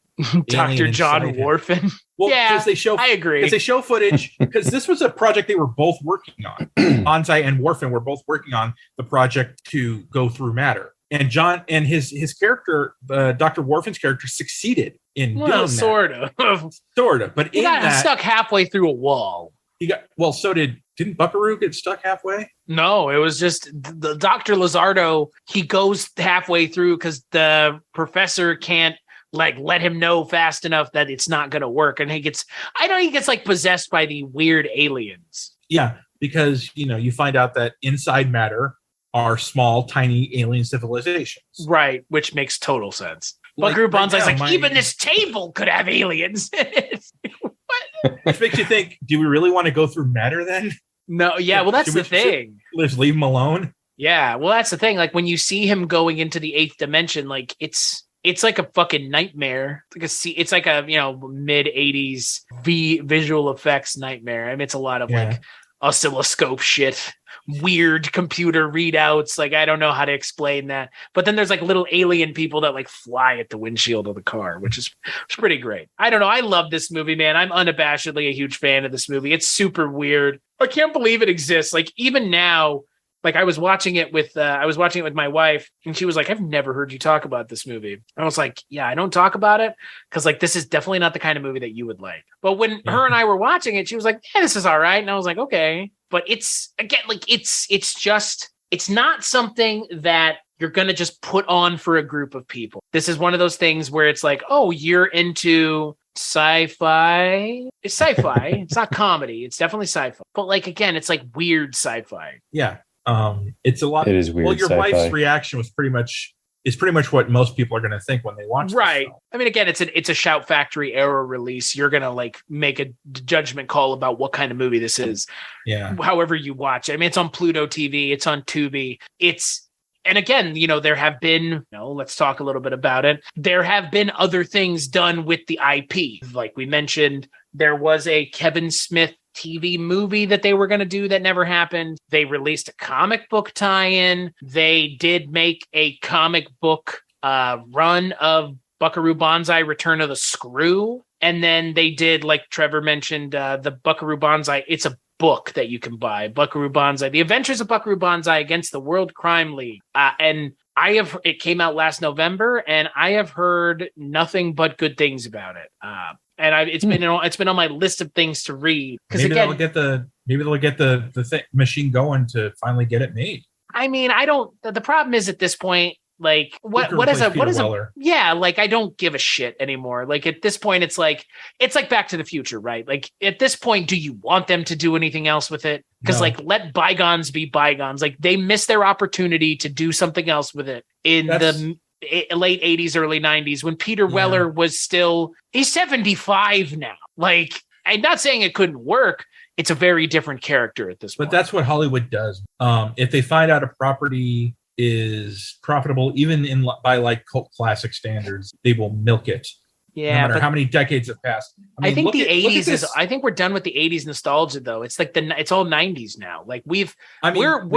Speaker 1: Dr. John Warfin.
Speaker 2: Well, yeah, I agree. Because they show footage, because this was a project they were both working on. Banzai and Warfin were both working on the project to go through matter. And John and his character, Dr. Warfin's character, succeeded in doing that.
Speaker 1: Sort of.
Speaker 2: But
Speaker 1: he got stuck halfway through a wall.
Speaker 2: So did Didn't Buckaroo get stuck halfway?
Speaker 1: No, it was just the Dr. Lizardo. He goes halfway through because the professor can't like let him know fast enough that it's not going to work. And he gets like possessed by the weird aliens.
Speaker 2: Yeah, because, you find out that inside matter are small, tiny alien civilizations.
Speaker 1: Right, which makes total sense.
Speaker 2: Like,
Speaker 1: Buckaroo Banzai's
Speaker 2: right now,
Speaker 1: even this table could have aliens.
Speaker 2: Which makes you think, do we really want to go through matter then?
Speaker 1: No, yeah, well, that's the thing.
Speaker 2: Let's leave him alone.
Speaker 1: Yeah, well, that's the thing. Like when you see him going into the 8th dimension, like it's like a fucking nightmare. It's like a mid 80s visual effects nightmare. I mean, it's a lot of like oscilloscope shit, weird computer readouts. Like I don't know how to explain that. But then there's like little alien people that like fly at the windshield of the car, which is pretty great. I don't know. I love this movie, man. I'm unabashedly a huge fan of this movie. It's super weird. I can't believe it exists. Like even now. Like I was watching it with my wife, and she was like, "I've never heard you talk about this movie." I was like, "Yeah, I don't talk about it because like this is definitely not the kind of movie that you would like." But when her and I were watching it, she was like, "Yeah, this is all right," and I was like, "Okay." But it's again like it's not something that you're gonna just put on for a group of people. This is one of those things where it's like, "Oh, you're into sci-fi." It's sci-fi. It's not comedy. It's definitely sci-fi. But like again, it's like weird sci-fi.
Speaker 2: Yeah. It's a lot.
Speaker 3: It is weird.
Speaker 2: Well, your
Speaker 3: sci-fi.
Speaker 2: wife's reaction was pretty much what most people are going to think when they watch this
Speaker 1: right.
Speaker 2: film.
Speaker 1: I mean, again, it's a Shout Factory era release. You're going to like make a judgment call about what kind of movie this is.
Speaker 2: Yeah.
Speaker 1: However you watch it. I mean, it's on Pluto TV. It's on Tubi. And again, there have been, let's talk a little bit about it. There have been other things done with the IP. Like we mentioned, there was a Kevin Smith TV movie that they were going to do that never happened. They released a comic book tie-in. They did make a comic book run of Buckaroo Banzai Return of the Screw. And then they did, like Trevor mentioned, the Buckaroo Banzai. It's a book that you can buy. Buckaroo Banzai, The Adventures of Buckaroo Banzai Against the World Crime League. And it came out last November, and I have heard nothing but good things about it. And it's been on my list of things to read.
Speaker 2: Maybe they'll get the machine going to finally get it made.
Speaker 1: I mean, the problem is at this point, like what is like I don't give a shit anymore. Like at this point, it's like Back to the Future, right? Like at this point, do you want them to do anything else with it? Because like let bygones be bygones. Like they missed their opportunity to do something else with it in the late 80s, early 90s when Peter Weller was he's 75 now. Like I'm not saying it couldn't work. It's a very different character at this point.
Speaker 2: But that's what Hollywood does. If they find out a property is profitable, even by like cult classic standards, they will milk it.
Speaker 1: Yeah,
Speaker 2: no matter how many decades have passed.
Speaker 1: I think the 80s is. I think we're done with the 80s nostalgia, though. It's like it's all 90s now. Like we're done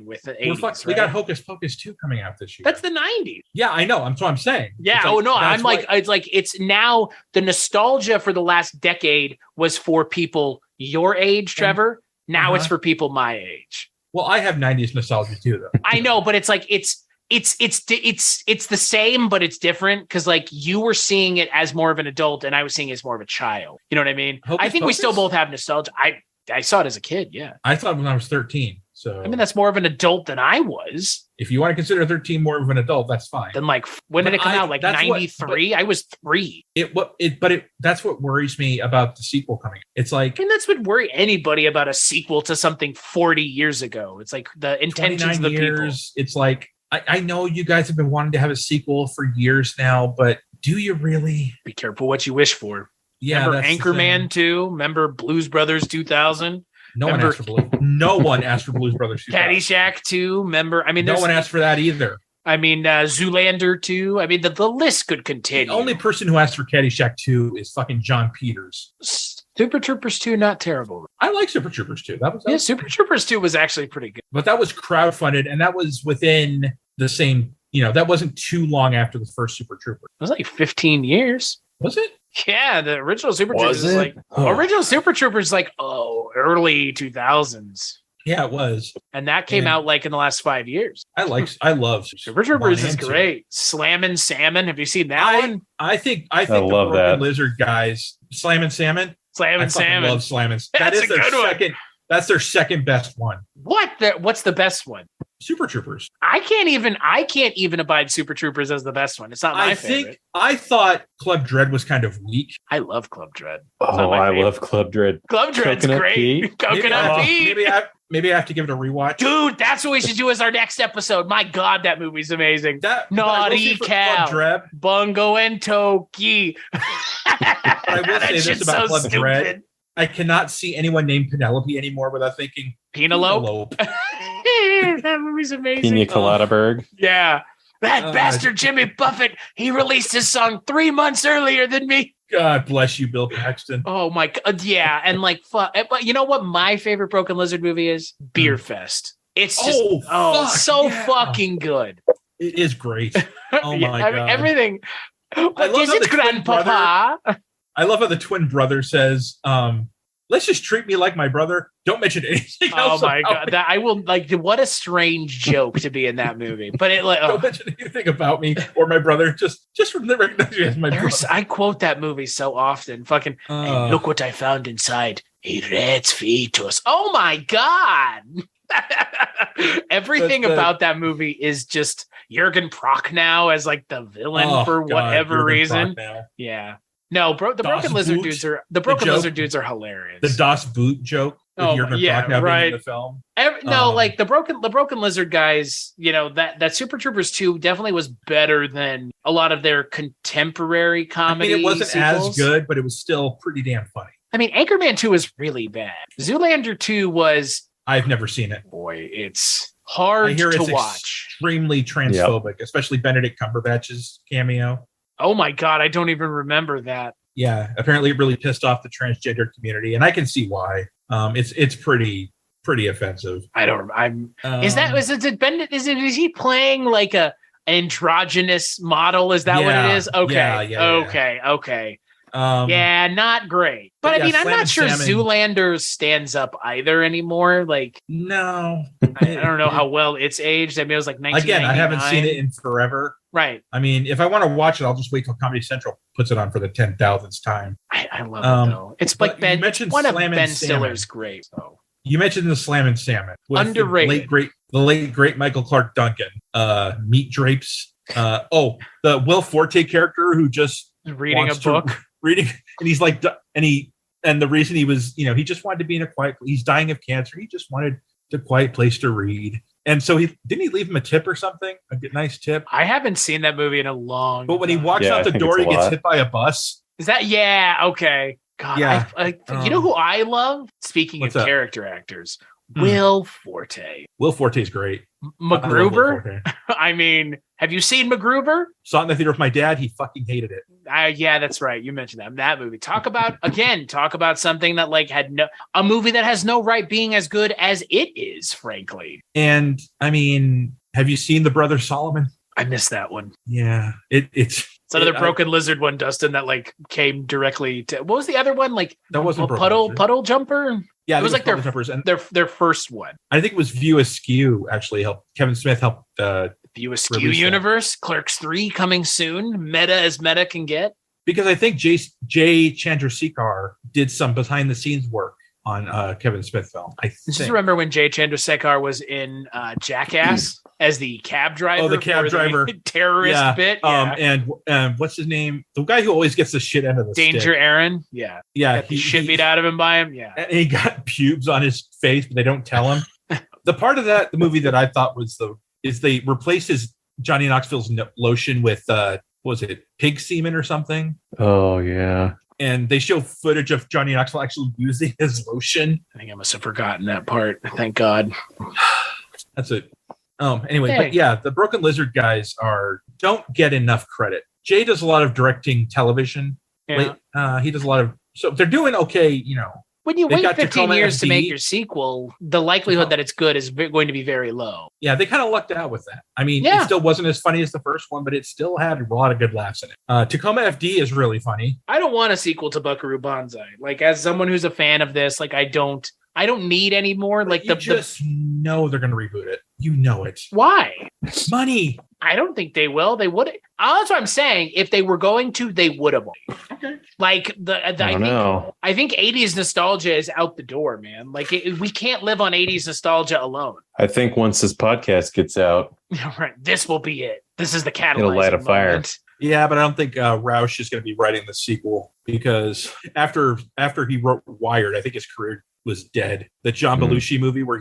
Speaker 1: with the 80s.
Speaker 2: We got Hocus Pocus 2 coming out this year.
Speaker 1: That's the 90s.
Speaker 2: Yeah, I know. That's what I'm saying.
Speaker 1: Yeah. It's now the nostalgia for the last decade was for people your age, Trevor. Now it's for people my age.
Speaker 2: Well, I have 90s nostalgia too, though.
Speaker 1: I know, but it's like it's the same, but it's different because like you were seeing it as more of an adult and I was seeing it as more of a child. You know what I mean? I think we still both have nostalgia. I saw it as a kid. Yeah.
Speaker 2: I saw it when I was 13. So
Speaker 1: I mean, that's more of an adult than I was.
Speaker 2: If you want to consider 13 more of an adult, that's fine.
Speaker 1: Then like, when did it come out? Like 93? I was 3.
Speaker 2: That's what worries me about the sequel coming. It's like,
Speaker 1: I mean, that's what worry anybody about a sequel to something 40 years ago. It's like the intentions of the people.
Speaker 2: It's like, I know you guys have been wanting to have a sequel for years now, but do you really?
Speaker 1: Be careful what you wish for.
Speaker 2: Yeah,
Speaker 1: remember Anchorman 2? Remember Blues Brothers 2000?
Speaker 2: No one asked for Blues Brothers 2000.
Speaker 1: Caddyshack 2? Remember? I mean,
Speaker 2: no one asked for that either.
Speaker 1: I mean, Zoolander 2. I mean, the list could continue.
Speaker 2: The only person who asked for Caddyshack 2 is fucking John Peters.
Speaker 1: Super Troopers 2, not terrible.
Speaker 2: I like Super Troopers 2.
Speaker 1: Super Troopers 2 was actually pretty good.
Speaker 2: But that was crowdfunded, and that was within the same, that wasn't too long after the first Super Trooper.
Speaker 1: It was like 15 years.
Speaker 2: Was it?
Speaker 1: Yeah, the original Super Troopers is like original Super Troopers like early 2000s.
Speaker 2: Yeah, it was.
Speaker 1: And that came out like in the last 5 years.
Speaker 2: I love
Speaker 1: Super Troopers is great. Slammin' Salmon. Have you seen that one?
Speaker 2: I think the Broken Lizard guys. Slammin' Salmon.
Speaker 1: Slammin' Salmon.
Speaker 2: I love Slammin'.
Speaker 1: That's a good one.
Speaker 2: That's their second best one.
Speaker 1: What's the best one?
Speaker 2: Super Troopers.
Speaker 1: I can't even abide Super Troopers as the best one. It's not my favorite.
Speaker 2: I thought Club Dread was kind of weak.
Speaker 1: I love Club Dread.
Speaker 3: Oh, I love Club Dread.
Speaker 1: Club Dread's great. Coconut Pete.
Speaker 2: Maybe I have to give it a rewatch.
Speaker 1: Dude, that's what we should do as our next episode. My God, that movie's amazing. Naughty Cow, Bungo and Toki.
Speaker 2: I will say this about Club Dread. I cannot see anyone named Penelope anymore without thinking
Speaker 1: Penelope. That movie's amazing.
Speaker 3: Pina Colada Berg.
Speaker 1: Yeah. That bastard Jimmy Buffett, he released his song 3 months earlier than me.
Speaker 2: God bless you, Bill Paxton.
Speaker 1: Oh my God. Yeah. And like, but you know what my favorite Broken Lizard movie is? Beer Fest. It's just fucking good.
Speaker 2: It is great. Oh my God.
Speaker 1: Everything. What is it, Grandpapa?
Speaker 2: I love how the twin brother says, let's just treat me like my brother. Don't mention anything else.
Speaker 1: Oh my God. That I will like what a strange joke to be in that movie. But it like
Speaker 2: don't mention anything about me or my brother. Just recognize me as my brother.
Speaker 1: I quote that movie so often. Fucking hey, look what I found inside. A rat's fetus. Oh my God. Everything about that movie is just Jürgen Prochnow as like the villain for whatever reason. Yeah. No, the Broken Lizard dudes are Lizard dudes are hilarious.
Speaker 2: The Das Boot joke.
Speaker 1: Right.
Speaker 2: In the film.
Speaker 1: Like the Broken Lizard guys. You know that Super Troopers 2 definitely was better than a lot of their contemporary comedy.
Speaker 2: I mean, it wasn't
Speaker 1: sequels.
Speaker 2: as good, but it was still pretty damn funny.
Speaker 1: I mean, Anchorman 2 was really bad. Zoolander 2 was.
Speaker 2: I've never seen it.
Speaker 1: Boy, it's hard to watch.
Speaker 2: Extremely transphobic, especially Benedict Cumberbatch's cameo.
Speaker 1: Oh my God, I don't even remember that.
Speaker 2: Yeah, apparently it really pissed off the transgender community, and I can see why. It's pretty offensive. Is he playing like an androgynous model? Is that what it is? Okay. Okay. Not great. But I mean, I'm not sure Zoolander stands up either anymore. Like, no,
Speaker 1: I don't know how well it's aged. I mean, it was like 1999.
Speaker 2: Again, I haven't seen it in forever.
Speaker 1: Right.
Speaker 2: I mean, if I want to watch it, I'll just wait till Comedy Central puts it on for the 10,000th time.
Speaker 1: I love it though. It's like one of Ben Stiller's great. So.
Speaker 2: You mentioned the Slam and Salmon.
Speaker 1: Underrated.
Speaker 2: The late great Michael Clark Duncan. Meat Drapes. The Will Forte character who just
Speaker 1: reading a book.
Speaker 2: And he's like, and the reason he was, he just wanted to be in a quiet. He's dying of cancer. He just wanted a quiet place to read. And so didn't he leave him a tip or something? A good, nice tip.
Speaker 1: I haven't seen that movie in a long.
Speaker 2: But when he walks out the door, he gets hit by a bus.
Speaker 1: Is that? Yeah. Okay. God. Yeah. You know who I love? Speaking of character actors, Will Forte.
Speaker 2: Will Forte is great.
Speaker 1: MacGruber. I mean, have you seen MacGruber?
Speaker 2: Saw it in the theater with my dad. He fucking hated it.
Speaker 1: Yeah, that's right. You mentioned that movie. Talk about something that like had a movie that has no right being as good as it is, frankly.
Speaker 2: And I mean, have you seen The Brother Solomon?
Speaker 1: I missed that one.
Speaker 2: Yeah, it's
Speaker 1: another Broken Lizard one, Dustin. That like came directly to. What was the other one? Like
Speaker 2: that wasn't
Speaker 1: puddle jumper.
Speaker 2: Yeah,
Speaker 1: it was like their first one.
Speaker 2: I think it was View Askew. Actually, Kevin Smith helped.
Speaker 1: View Askew universe, Clerks 3 coming soon. Meta as meta can get.
Speaker 2: Because I think Jay Chandrasekhar did some behind the scenes work on Kevin Smith film. I just
Speaker 1: remember when Jay Chandrasekhar was in Jackass as the cab driver.
Speaker 2: Oh, the cab driver
Speaker 1: terrorist bit. Yeah.
Speaker 2: And what's his name? The guy who always gets the shit end of the
Speaker 1: Danger
Speaker 2: stick.
Speaker 1: Aaron. Yeah.
Speaker 2: Yeah.
Speaker 1: He shit beat out of him by him. Yeah.
Speaker 2: And he got pubes on his face, but they don't tell him. The part of the movie that I thought is they replaced his Johnny Knoxville's lotion with was it pig semen or something?
Speaker 3: Oh yeah.
Speaker 2: And they show footage of Johnny Knoxville actually using his lotion.
Speaker 1: I think I must have forgotten that part. Thank God.
Speaker 2: That's it. Anyway, But yeah, the Broken Lizard guys don't get enough credit. Jay does a lot of directing television.
Speaker 1: Yeah.
Speaker 2: He does a lot of, so they're doing okay,
Speaker 1: When you wait 15 years to make your sequel, the likelihood that it's good is going to be very low.
Speaker 2: Yeah, they kind of lucked out with that. I mean, it still wasn't as funny as the first one, but it still had a lot of good laughs in it. Tacoma FD is really funny.
Speaker 1: I don't want a sequel to Buckaroo Banzai. Like, as someone who's a fan of this, like, I don't need any more. Like,
Speaker 2: just know they're going to reboot it. You know it.
Speaker 1: Why?
Speaker 2: Money.
Speaker 1: I don't think they will. They would. That's what I'm saying. If they were going to, they would have.
Speaker 2: Okay.
Speaker 1: Like
Speaker 3: I don't know.
Speaker 1: I think 80s nostalgia is out the door, man. Like we can't live on 80s nostalgia alone.
Speaker 3: I think once this podcast gets out,
Speaker 1: Right, this will be it. This is the catalyzing
Speaker 3: it'll light a fire.
Speaker 1: moment.
Speaker 2: Yeah, but I don't think Roush is going to be writing the sequel because after he wrote Wired, I think his career was dead. The John Belushi movie where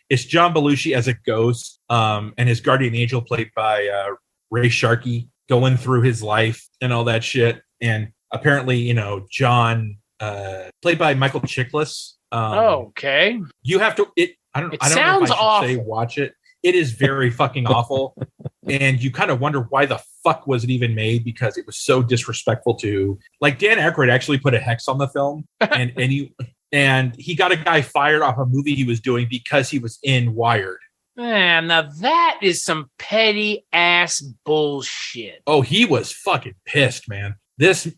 Speaker 2: it's John Belushi as a ghost, and his guardian angel played by Ray Sharkey going through his life and all that shit. And apparently, John played by Michael Chiklis.
Speaker 1: Okay.
Speaker 2: You have to. I don't know if I should say watch it. It is very fucking awful. And you kind of wonder why the fuck was it even made, because it was so disrespectful to, like, Dan Aykroyd actually put a hex on the film and he got a guy fired off a movie he was doing because he was in Wired.
Speaker 1: Man, now that is some petty ass bullshit.
Speaker 2: Oh, he was fucking pissed, man.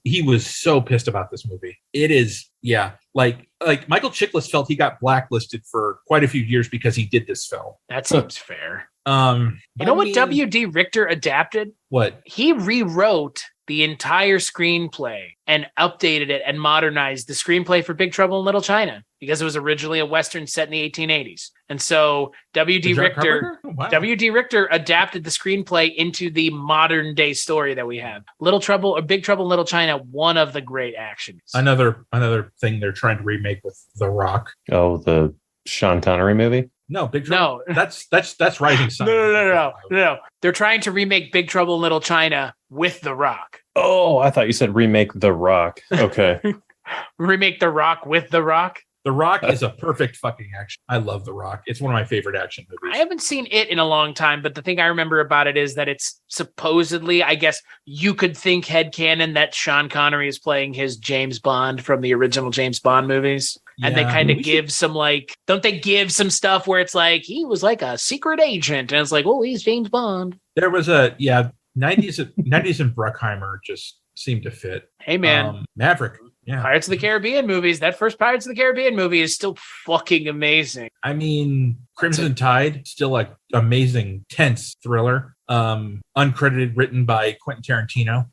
Speaker 2: He was so pissed about this movie. It is, yeah. Like Michael Chiklis felt he got blacklisted for quite a few years because he did this film.
Speaker 1: That seems fair.
Speaker 2: You
Speaker 1: know what W.D. Richter adapted?
Speaker 2: What?
Speaker 1: He rewrote the entire screenplay and updated it and modernized the screenplay for Big Trouble in Little China because it was originally a Western set in the 1880s. And so W.D. Richter adapted the screenplay into the modern day story that we have. Big Trouble in Little China, one of the great actions.
Speaker 2: Another thing they're trying to remake with The Rock.
Speaker 3: Oh, the Sean Connery movie?
Speaker 2: No, Big Trouble. No. That's Rising Sun.
Speaker 1: No. They're trying to remake Big Trouble in Little China with The Rock.
Speaker 3: Oh, I thought you said remake The Rock. Okay.
Speaker 1: Remake The Rock with The Rock.
Speaker 2: The Rock is a perfect fucking action. I love The Rock. It's one of my favorite action movies.
Speaker 1: I haven't seen it in a long time, but the thing I remember about it is that it's supposedly, I guess you could think headcanon that Sean Connery is playing his James Bond from the original James Bond movies. And they kind of give some, like, don't they give some stuff where it's like, he was like a secret agent. And it's like, oh, he's James Bond.
Speaker 2: There was 90s and Bruckheimer just seemed to fit.
Speaker 1: Hey, man.
Speaker 2: Maverick. Yeah.
Speaker 1: Pirates of the Caribbean movies. That first Pirates of the Caribbean movie is still fucking amazing.
Speaker 2: I mean, Crimson Tide, still like amazing, tense thriller. Uncredited, written by Quentin Tarantino.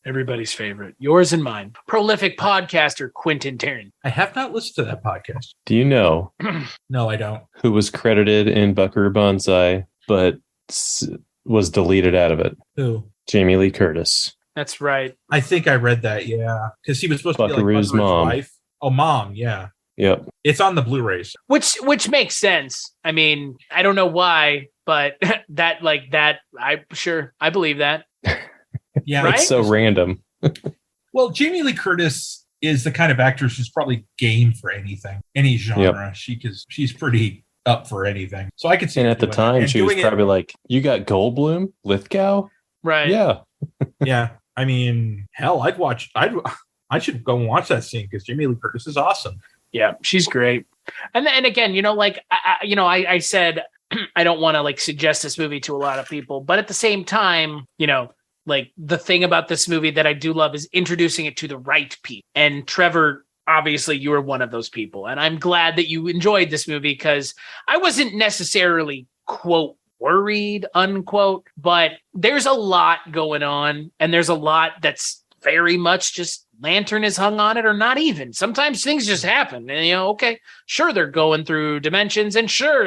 Speaker 1: Everybody's favorite. Yours and mine. Prolific podcaster Quentin Tarantino.
Speaker 2: I have not listened to that podcast.
Speaker 3: Do you know?
Speaker 2: No, I don't.
Speaker 3: Who was credited in Buckaroo Banzai, but was deleted out of it?
Speaker 2: Who?
Speaker 3: Jamie Lee Curtis.
Speaker 1: That's right.
Speaker 2: I think I read that, yeah. Because he was supposed to be like
Speaker 3: Buckaroo's mom.
Speaker 2: Wife. Oh, mom, yeah.
Speaker 3: Yep.
Speaker 2: It's on the Blu-rays.
Speaker 1: Which makes sense. I mean, I don't know why, but I believe that.
Speaker 2: Yeah.
Speaker 1: Right?
Speaker 3: It's so random.
Speaker 2: Well, Jamie Lee Curtis is the kind of actress who's probably game for anything, any genre. Yep. She's pretty up for anything. So I could see.
Speaker 3: And at the time, she was probably like, "You got Goldblum, Lithgow,
Speaker 1: right?"
Speaker 3: Yeah,
Speaker 2: yeah. I mean, hell, I should go and watch that scene because Jamie Lee Curtis is awesome.
Speaker 1: Yeah, she's great. And again, I said I don't want to like suggest this movie to a lot of people, but at the same time, like the thing about this movie that I do love is introducing it to the right people. And Trevor, obviously you were one of those people. And I'm glad that you enjoyed this movie because I wasn't necessarily, quote, worried, unquote, but there's a lot going on. And there's a lot that's very much just lantern is hung on it or not even. Sometimes things just happen. And, okay, sure, they're going through dimensions. And sure,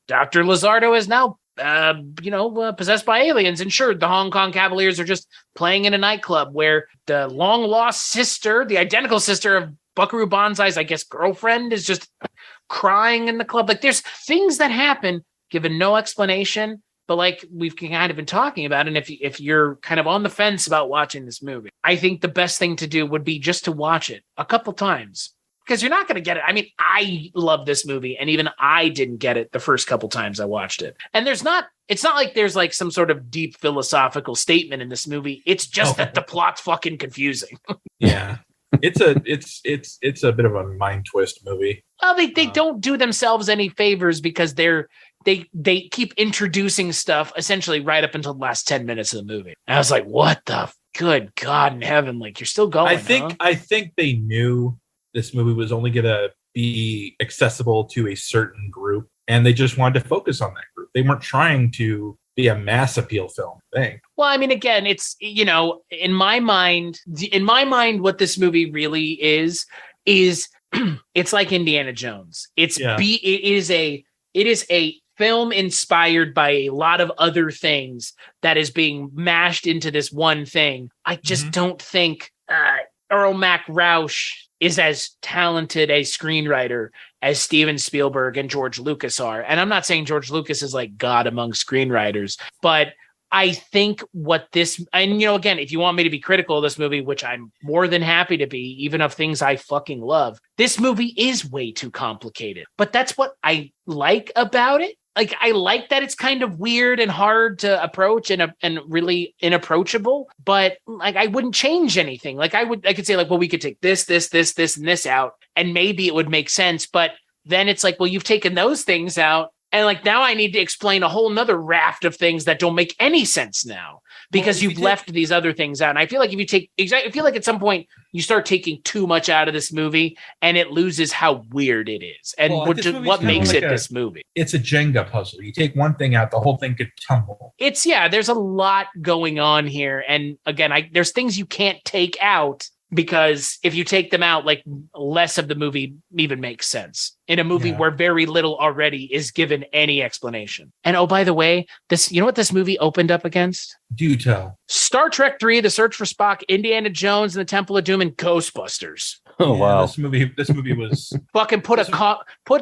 Speaker 1: Dr. Lizardo is now possessed by aliens. And sure, the Hong Kong Cavaliers are just playing in a nightclub where the long lost sister, the identical sister of Buckaroo Banzai's, I guess, girlfriend is just crying in the club. Like there's things that happen given no explanation, but like we've kind of been talking about. And if you're kind of on the fence about watching this movie, I think the best thing to do would be just to watch it a couple times. Because you're not going to get it. I mean, I love this movie, and even I didn't get it the first couple times I watched it. And it's not like there's like some sort of deep philosophical statement in this movie. It's just that the plot's fucking confusing.
Speaker 2: Yeah, it's a bit of a mind twist movie.
Speaker 1: Well, they don't do themselves any favors because they keep introducing stuff essentially right up until the last 10 minutes of the movie. And I was like, what the good God in heaven? Like you're still going.
Speaker 2: I think they knew this movie was only going to be accessible to a certain group, and they just wanted to focus on that group. They weren't trying to be a mass appeal film thing.
Speaker 1: Well, I mean, again, it's, in my mind, what this movie really is it's like Indiana Jones. It is a film inspired by a lot of other things that is being mashed into this one thing. I just don't think Earl Mac Rauch is as talented a screenwriter as Steven Spielberg and George Lucas are. And I'm not saying George Lucas is like God among screenwriters, but I think what this, and again, if you want me to be critical of this movie, which I'm more than happy to be, even of things I fucking love, this movie is way too complicated. But that's what I like about it. Like, I like that it's kind of weird and hard to approach and really inapproachable, but like, I wouldn't change anything. Like, I could say like, well, we could take this, and this out, and maybe it would make sense. But then it's like, well, you've taken those things out. And like, now I need to explain a whole nother raft of things that don't make any sense now because you've left these other things out. And I feel like I feel like at some point you start taking too much out of this movie and it loses how weird it is. And what makes it this movie.
Speaker 2: It's a Jenga puzzle. You take one thing out, the whole thing could tumble.
Speaker 1: There's a lot going on here. And again, there's things you can't take out, because if you take them out, like, less of the movie even makes sense in a movie where very little already is given any explanation. And oh, by the way, what this movie opened up against?
Speaker 2: Do tell.
Speaker 1: Star Trek 3, The Search for Spock, Indiana Jones and the Temple of Doom, and Ghostbusters.
Speaker 3: Oh, wow.
Speaker 2: This movie was
Speaker 1: fucking put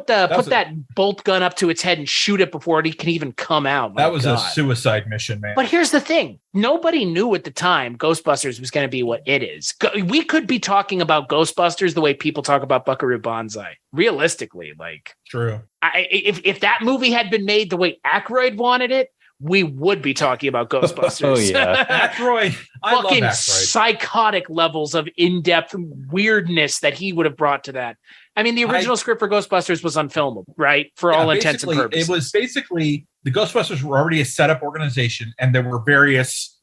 Speaker 1: that bolt gun up to its head and shoot it before it can even come out.
Speaker 2: That was a suicide mission, man.
Speaker 1: But here's the thing. Nobody knew at the time Ghostbusters was going to be what it is. We could be talking about Ghostbusters the way people talk about Buckaroo Banzai. Realistically, like,
Speaker 2: true.
Speaker 1: If that movie had been made the way Aykroyd wanted it, we would be talking about Ghostbusters.
Speaker 3: Oh, yeah.
Speaker 2: Aykroyd. I
Speaker 1: fucking
Speaker 2: love Aykroyd.
Speaker 1: Psychotic levels of in-depth weirdness that he would have brought to that. I mean, the original script for Ghostbusters was unfilmable, right? For all intents and purposes.
Speaker 2: It was basically, the Ghostbusters were already a set-up organization, and there were various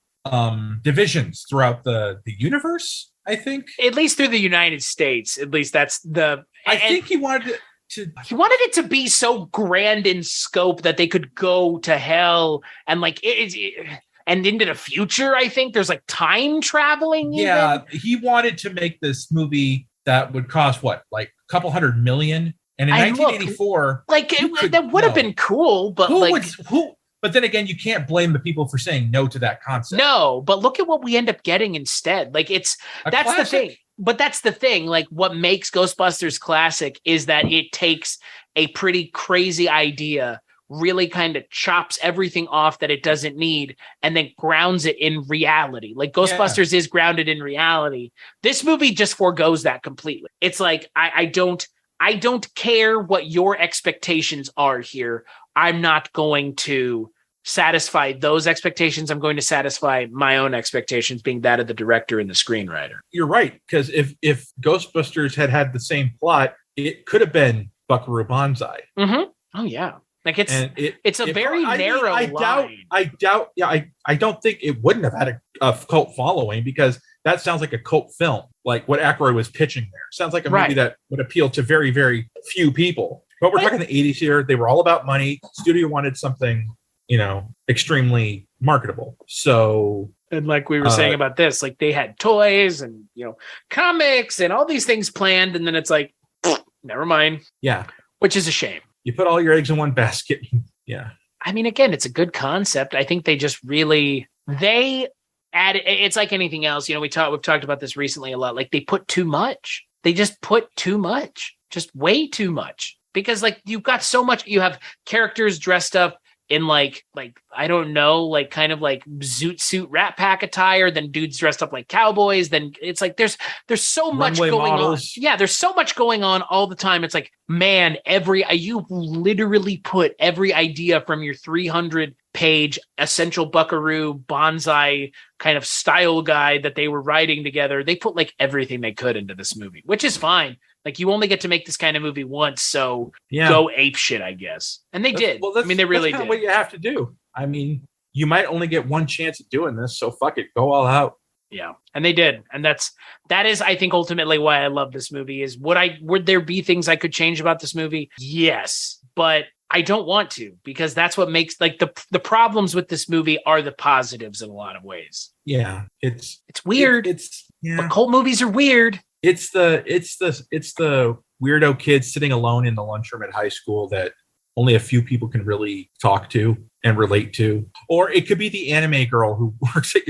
Speaker 2: divisions throughout the universe, I think.
Speaker 1: At least through the United States. At least that's the...
Speaker 2: I think he wanted
Speaker 1: he wanted it to be so grand in scope that they could go to hell and like and into the future. I think there's like time traveling.
Speaker 2: Yeah, he wanted to make this movie that would cost what, like a couple $100 million. And in 1984,
Speaker 1: that would have been cool, but
Speaker 2: But then again, you can't blame the people for saying no to that concept.
Speaker 1: No, but look at what we end up getting instead. Like that's classic. The thing. But that's the thing. Like, what makes Ghostbusters classic is that it takes a pretty crazy idea, really kind of chops everything off that it doesn't need, and then grounds it in reality. Like, Ghostbusters is grounded in reality. This movie just forgoes that completely. It's like, I don't care what your expectations are here. I'm not going to satisfy those expectations. I'm going to satisfy my own expectations, being that of the director and the screenwriter.
Speaker 2: You're right, because if Ghostbusters had the same plot, it could have been Buckaroo Banzai.
Speaker 1: Mm-hmm. Oh yeah, like it's a very narrow line.
Speaker 2: I don't think it wouldn't have had a cult following, because that sounds like a cult film, like what Aykroyd was pitching there. Sounds like a movie that would appeal to very, very few people. But we're talking the 80s here. They were all about money. Studio wanted something, extremely marketable. So,
Speaker 1: and like we were saying about this, like they had toys and, comics and all these things planned. And then it's like, never mind.
Speaker 2: Yeah.
Speaker 1: Which is a shame.
Speaker 2: You put all your eggs in one basket. Yeah.
Speaker 1: I mean, again, it's a good concept. I think they just really, it's like anything else. We've talked about this recently a lot. Like, they put too much. They just put too much, just way too much. Because like, you've got so much, you have characters dressed up in like I don't know, like kind of like zoot suit Rat Pack attire, then dudes dressed up like cowboys, then it's like there's so much going on. Yeah, there's so much going on all the time. It's like, man, you literally put every idea from your 300-page Essential Buckaroo Banzai kind of style guide that they were writing together. They put like everything they could into this movie, which is fine. Like, you only get to make this kind of movie once, so go ape shit, I guess. And they did. Well, they really did.
Speaker 2: That's what you have to do. I mean, you might only get one chance at doing this, so fuck it, go all out.
Speaker 1: Yeah, and they did, and that is, I think, ultimately why I love this movie. Is would there be things I could change about this movie? Yes, but I don't want to, because that's what makes like the problems with this movie are the positives in a lot of ways.
Speaker 2: Yeah, it's
Speaker 1: weird. But cult movies are weird.
Speaker 2: It's the weirdo kid sitting alone in the lunchroom at high school that only a few people can really talk to and relate to. Or it could be the anime girl who works at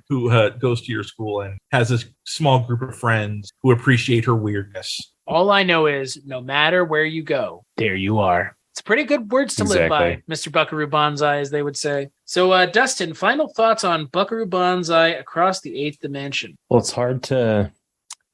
Speaker 2: who goes to your school and has this small group of friends who appreciate her weirdness.
Speaker 1: All I know is no matter where you go, there you are. It's pretty good words to live by, Mr. Buckaroo Banzai, as they would say. So, Dustin, final thoughts on Buckaroo Banzai Across the Eighth Dimension?
Speaker 3: Well, it's hard to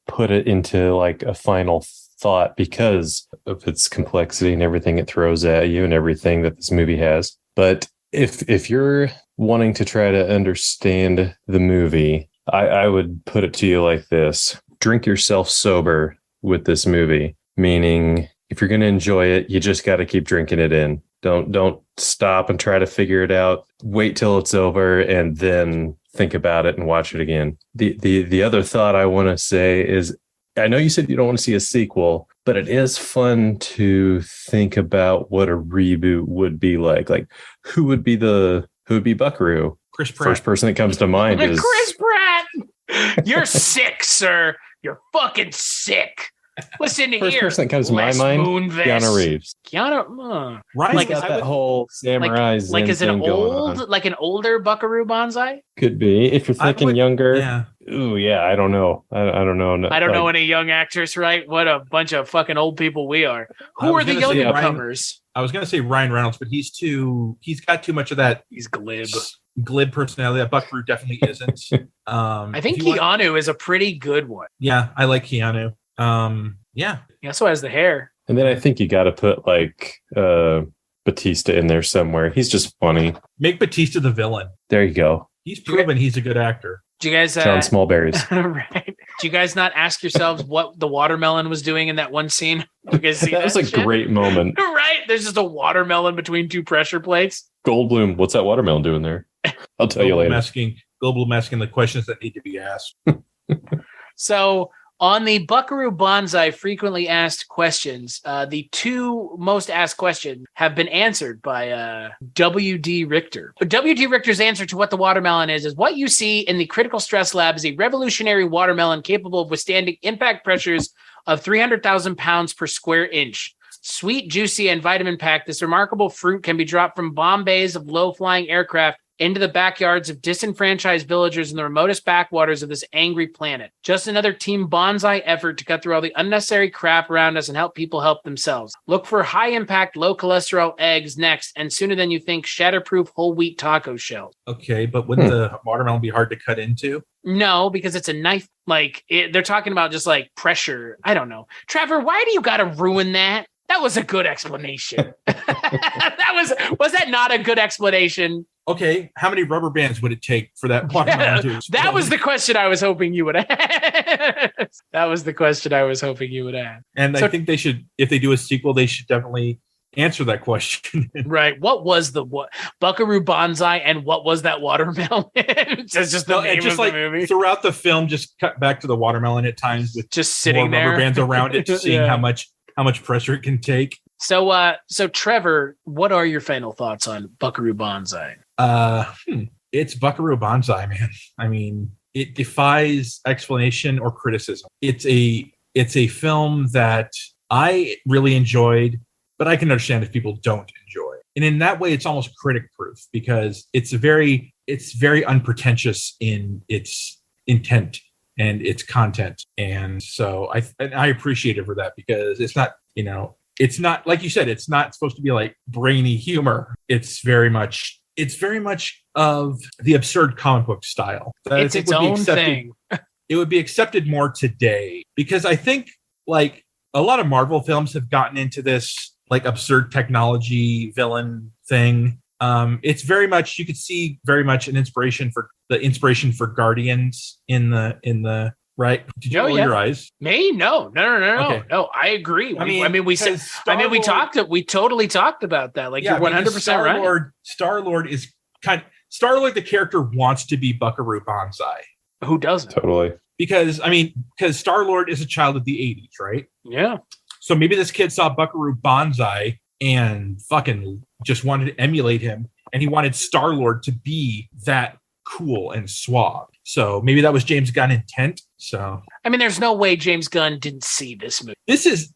Speaker 3: put it into like a final thought because of its complexity and everything it throws at you and everything that this movie has. But if you're wanting to try to understand the movie, I would put it to you like this. Drink yourself sober with this movie, meaning if you're going to enjoy it, you just got to keep drinking it in. Don't stop and try to figure it out. Wait till it's over and then think about it and watch it again. The other thought I want to say is, I know you said you don't want to see a sequel, but it is fun to think about what a reboot would be like. Like, who would be Buckaroo?
Speaker 2: Chris Pratt.
Speaker 3: First person that comes to mind is
Speaker 1: Chris Pratt. You're sick, sir. You're fucking sick. Listen to
Speaker 3: first
Speaker 1: here.
Speaker 3: person that comes to my mind, Keanu Reeves.
Speaker 1: Keanu,
Speaker 2: right?
Speaker 3: Like that whole samurai
Speaker 1: like is it an older Buckaroo Banzai?
Speaker 3: Could be if you're thinking younger.
Speaker 2: Yeah.
Speaker 3: Ooh, yeah. I don't know. I don't know.
Speaker 1: I don't know any young actors, right? What a bunch of fucking old people we are. Who are the young newcomers?
Speaker 2: I was going to say Ryan Reynolds, but he's got too much of that.
Speaker 1: He's
Speaker 2: glib personality. That Buckaroo definitely isn't.
Speaker 1: I think Keanu is a pretty good one.
Speaker 2: Yeah, I like Keanu. Yeah.
Speaker 1: He also has the hair.
Speaker 3: And then I think you got to put like Batista in there somewhere. He's just funny.
Speaker 2: Make Batista the villain.
Speaker 3: There you go.
Speaker 2: He's proven he's a good actor.
Speaker 1: Do you guys
Speaker 3: John Smallberries?
Speaker 1: Right. Do you guys not ask yourselves what the watermelon was doing in that one scene? You guys see
Speaker 3: that was a great moment.
Speaker 1: Right? There's just a watermelon between two pressure plates.
Speaker 3: Goldblum, what's that watermelon doing there? I'll tell you later.
Speaker 2: Goldblum asking the questions that need to be asked.
Speaker 1: So on the Buckaroo Banzai frequently asked questions, the two most asked questions have been answered by W.D. Richter. W.D. Richter's answer to what the watermelon is what you see in the critical stress lab is a revolutionary watermelon capable of withstanding impact pressures of 300,000 pounds per square inch. Sweet, juicy, and vitamin-packed, this remarkable fruit can be dropped from bomb bays of low-flying aircraft into the backyards of disenfranchised villagers in the remotest backwaters of this angry planet. Just another Team Banzai effort to cut through all the unnecessary crap around us and help people help themselves. Look for high-impact, low-cholesterol eggs next, and sooner than you think, shatterproof whole wheat taco shells.
Speaker 2: Okay, but wouldn't the watermelon be hard to cut into?
Speaker 1: No, because it's a knife. They're talking about just like pressure. I don't know. Trevor, why do you got to ruin that? That was a good explanation. Was that not a good explanation?
Speaker 2: Okay, how many rubber bands would it take for that watermelon to explode?
Speaker 1: That was the question I was hoping you would ask.
Speaker 2: And I think they should, if they do a sequel, they should definitely answer that question.
Speaker 1: Right. What was the Buckaroo Banzai and what was that watermelon? It's just the name of the movie.
Speaker 2: Throughout the film, just cut back to the watermelon at times with
Speaker 1: just sitting there,
Speaker 2: rubber bands around it, just seeing how much pressure it can take.
Speaker 1: So Trevor, what are your final thoughts on Buckaroo Banzai?
Speaker 2: It's Buckaroo Banzai, man. I mean, it defies explanation or criticism. It's a film that I really enjoyed, but I can understand if people don't enjoy. And in that way, it's almost critic proof because it's very unpretentious in its intent and its content. And so I appreciate it for that because it's not, it's not, like you said, it's not supposed to be like brainy humor. It's very much of the absurd comic book style.
Speaker 1: It's its own thing.
Speaker 2: It would be accepted more today because I think like a lot of Marvel films have gotten into this like absurd technology villain thing. It's very much, you could see very much an inspiration for Guardians in the right. Did you roll your eyes?
Speaker 1: Me? No. Okay. No, I agree. We totally talked about that. Like you're 100% right.
Speaker 2: Star-Lord is Star-Lord, the character wants to be Buckaroo Banzai.
Speaker 1: Who doesn't?
Speaker 3: Totally.
Speaker 2: Because Star-Lord is a child of the 80s, right?
Speaker 1: Yeah.
Speaker 2: So maybe this kid saw Buckaroo Banzai and fucking just wanted to emulate him. And he wanted Star-Lord to be that cool and suave. So maybe that was James Gunn intent. So
Speaker 1: I mean, there's no way James Gunn didn't see this movie.
Speaker 2: This is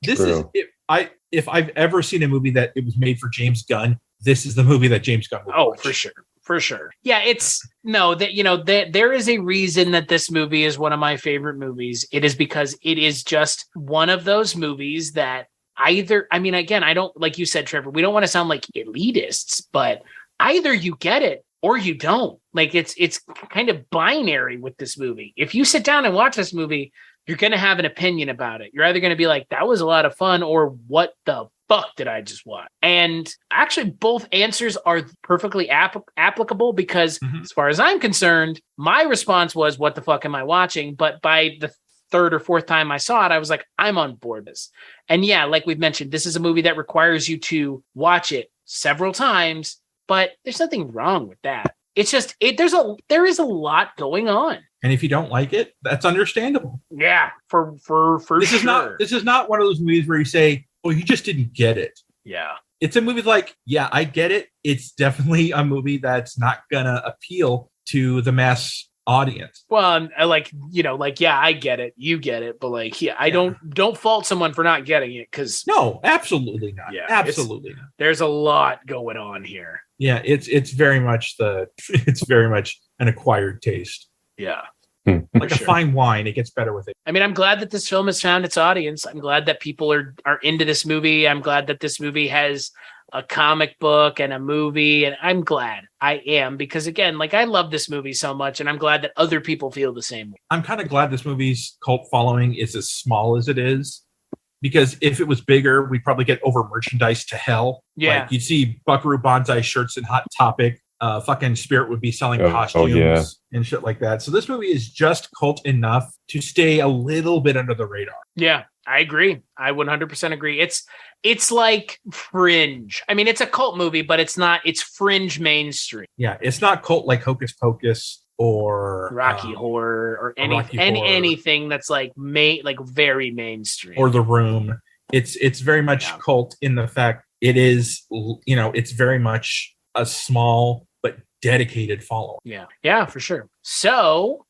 Speaker 2: if I've ever seen a movie that it was made for James Gunn, this is the movie that James Gunn would watch.
Speaker 1: For sure. Yeah, there is a reason that this movie is one of my favorite movies. It is because it is just one of those movies that either, I mean, again, I don't, like you said, Trevor, we don't want to sound like elitists, but either you get it or you don't. Like it's kind of binary with this movie. If you sit down and watch this movie, you're going to have an opinion about it. You're either going to be like, that was a lot of fun, or what the fuck did I just watch? And actually both answers are perfectly applicable because as far as I'm concerned, my response was, what the fuck am I watching? But by the third or fourth time I saw it, I was like, I'm on board with this. And yeah, like we've mentioned, this is a movie that requires you to watch it several times, but there's nothing wrong with that. It's just, there is a lot going on.
Speaker 2: And if you don't like it, that's understandable.
Speaker 1: Yeah, for
Speaker 2: this
Speaker 1: sure.
Speaker 2: This is not one of those movies where you say, "Oh, you just didn't get it."
Speaker 1: Yeah,
Speaker 2: it's a movie like, yeah, I get it. It's definitely a movie that's not gonna appeal to the mass audience.
Speaker 1: Well, yeah, I get it. You get it, but I don't fault someone for not getting it because
Speaker 2: no, absolutely not. Yeah, absolutely not.
Speaker 1: There's a lot going on here.
Speaker 2: Yeah, it's very much an acquired taste.
Speaker 1: Yeah.
Speaker 2: Like a fine wine, it gets better with it.
Speaker 1: I mean, I'm glad that this film has found its audience. I'm glad that people are into this movie. I'm glad that this movie has a comic book and a movie, and I'm glad. I am, because again, I love this movie so much, and I'm glad that other people feel the same way.
Speaker 2: I'm kind of glad this movie's cult following is as small as it is, because if it was bigger, we'd probably get over merchandise to hell.
Speaker 1: Yeah.
Speaker 2: You'd see Buckaroo Banzai shirts in Hot Topic. Fucking Spirit would be selling costumes and shit like that. So this movie is just cult enough to stay a little bit under the radar.
Speaker 1: Yeah, I agree. I 100% agree. It's like Fringe. I mean, it's a cult movie, but it's Fringe mainstream.
Speaker 2: Yeah, it's not cult like Hocus Pocus or
Speaker 1: Rocky Horror or anything that's very mainstream.
Speaker 2: Or The Room. It's very much cult in the fact it is, it's very much a small but dedicated following.
Speaker 1: Yeah, for sure. So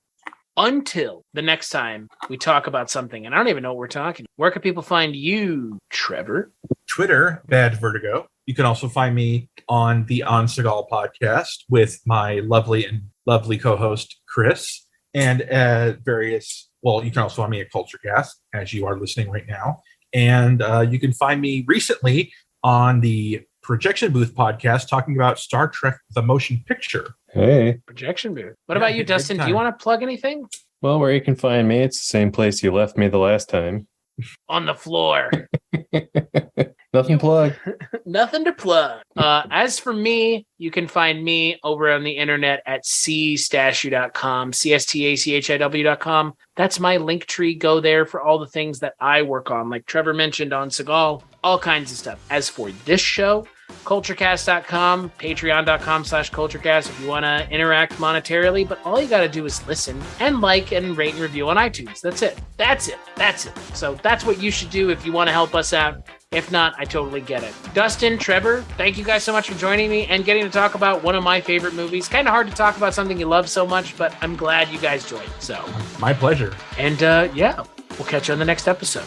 Speaker 1: until the next time we talk about something, and I don't even know what we're talking about, where can people find you, Trevor?
Speaker 2: Twitter, Bad Vertigo. You can also find me on the On Seagal podcast with my lovely co-host Chris, and you can also find me at CultureCast, as you are listening right now. And you can find me recently on the Projection Booth podcast talking about Star Trek The Motion Picture.
Speaker 3: Hey.
Speaker 1: Projection Booth. What about you, Dustin? Do you want to plug anything?
Speaker 3: Well, where you can find me, it's the same place you left me the last time.
Speaker 1: On the floor.
Speaker 3: Nothing to plug.
Speaker 1: Nothing to plug. As for me, you can find me over on the internet at cstachiw.com, cstachiw.com. That's my link tree. Go there for all the things that I work on, like Trevor mentioned on Seagal, all kinds of stuff. As for this show, culturecast.com, patreon.com/culturecast if you want to interact monetarily, but all you got to do is listen and like and rate and review on iTunes. That's it. So that's what you should do if you want to help us out. If not, I totally get it. Dustin, Trevor, thank you guys so much for joining me and getting to talk about one of my favorite movies. Kind of hard to talk about something you love so much, but I'm glad you guys joined. So
Speaker 2: my pleasure.
Speaker 1: And we'll catch you on the next episode.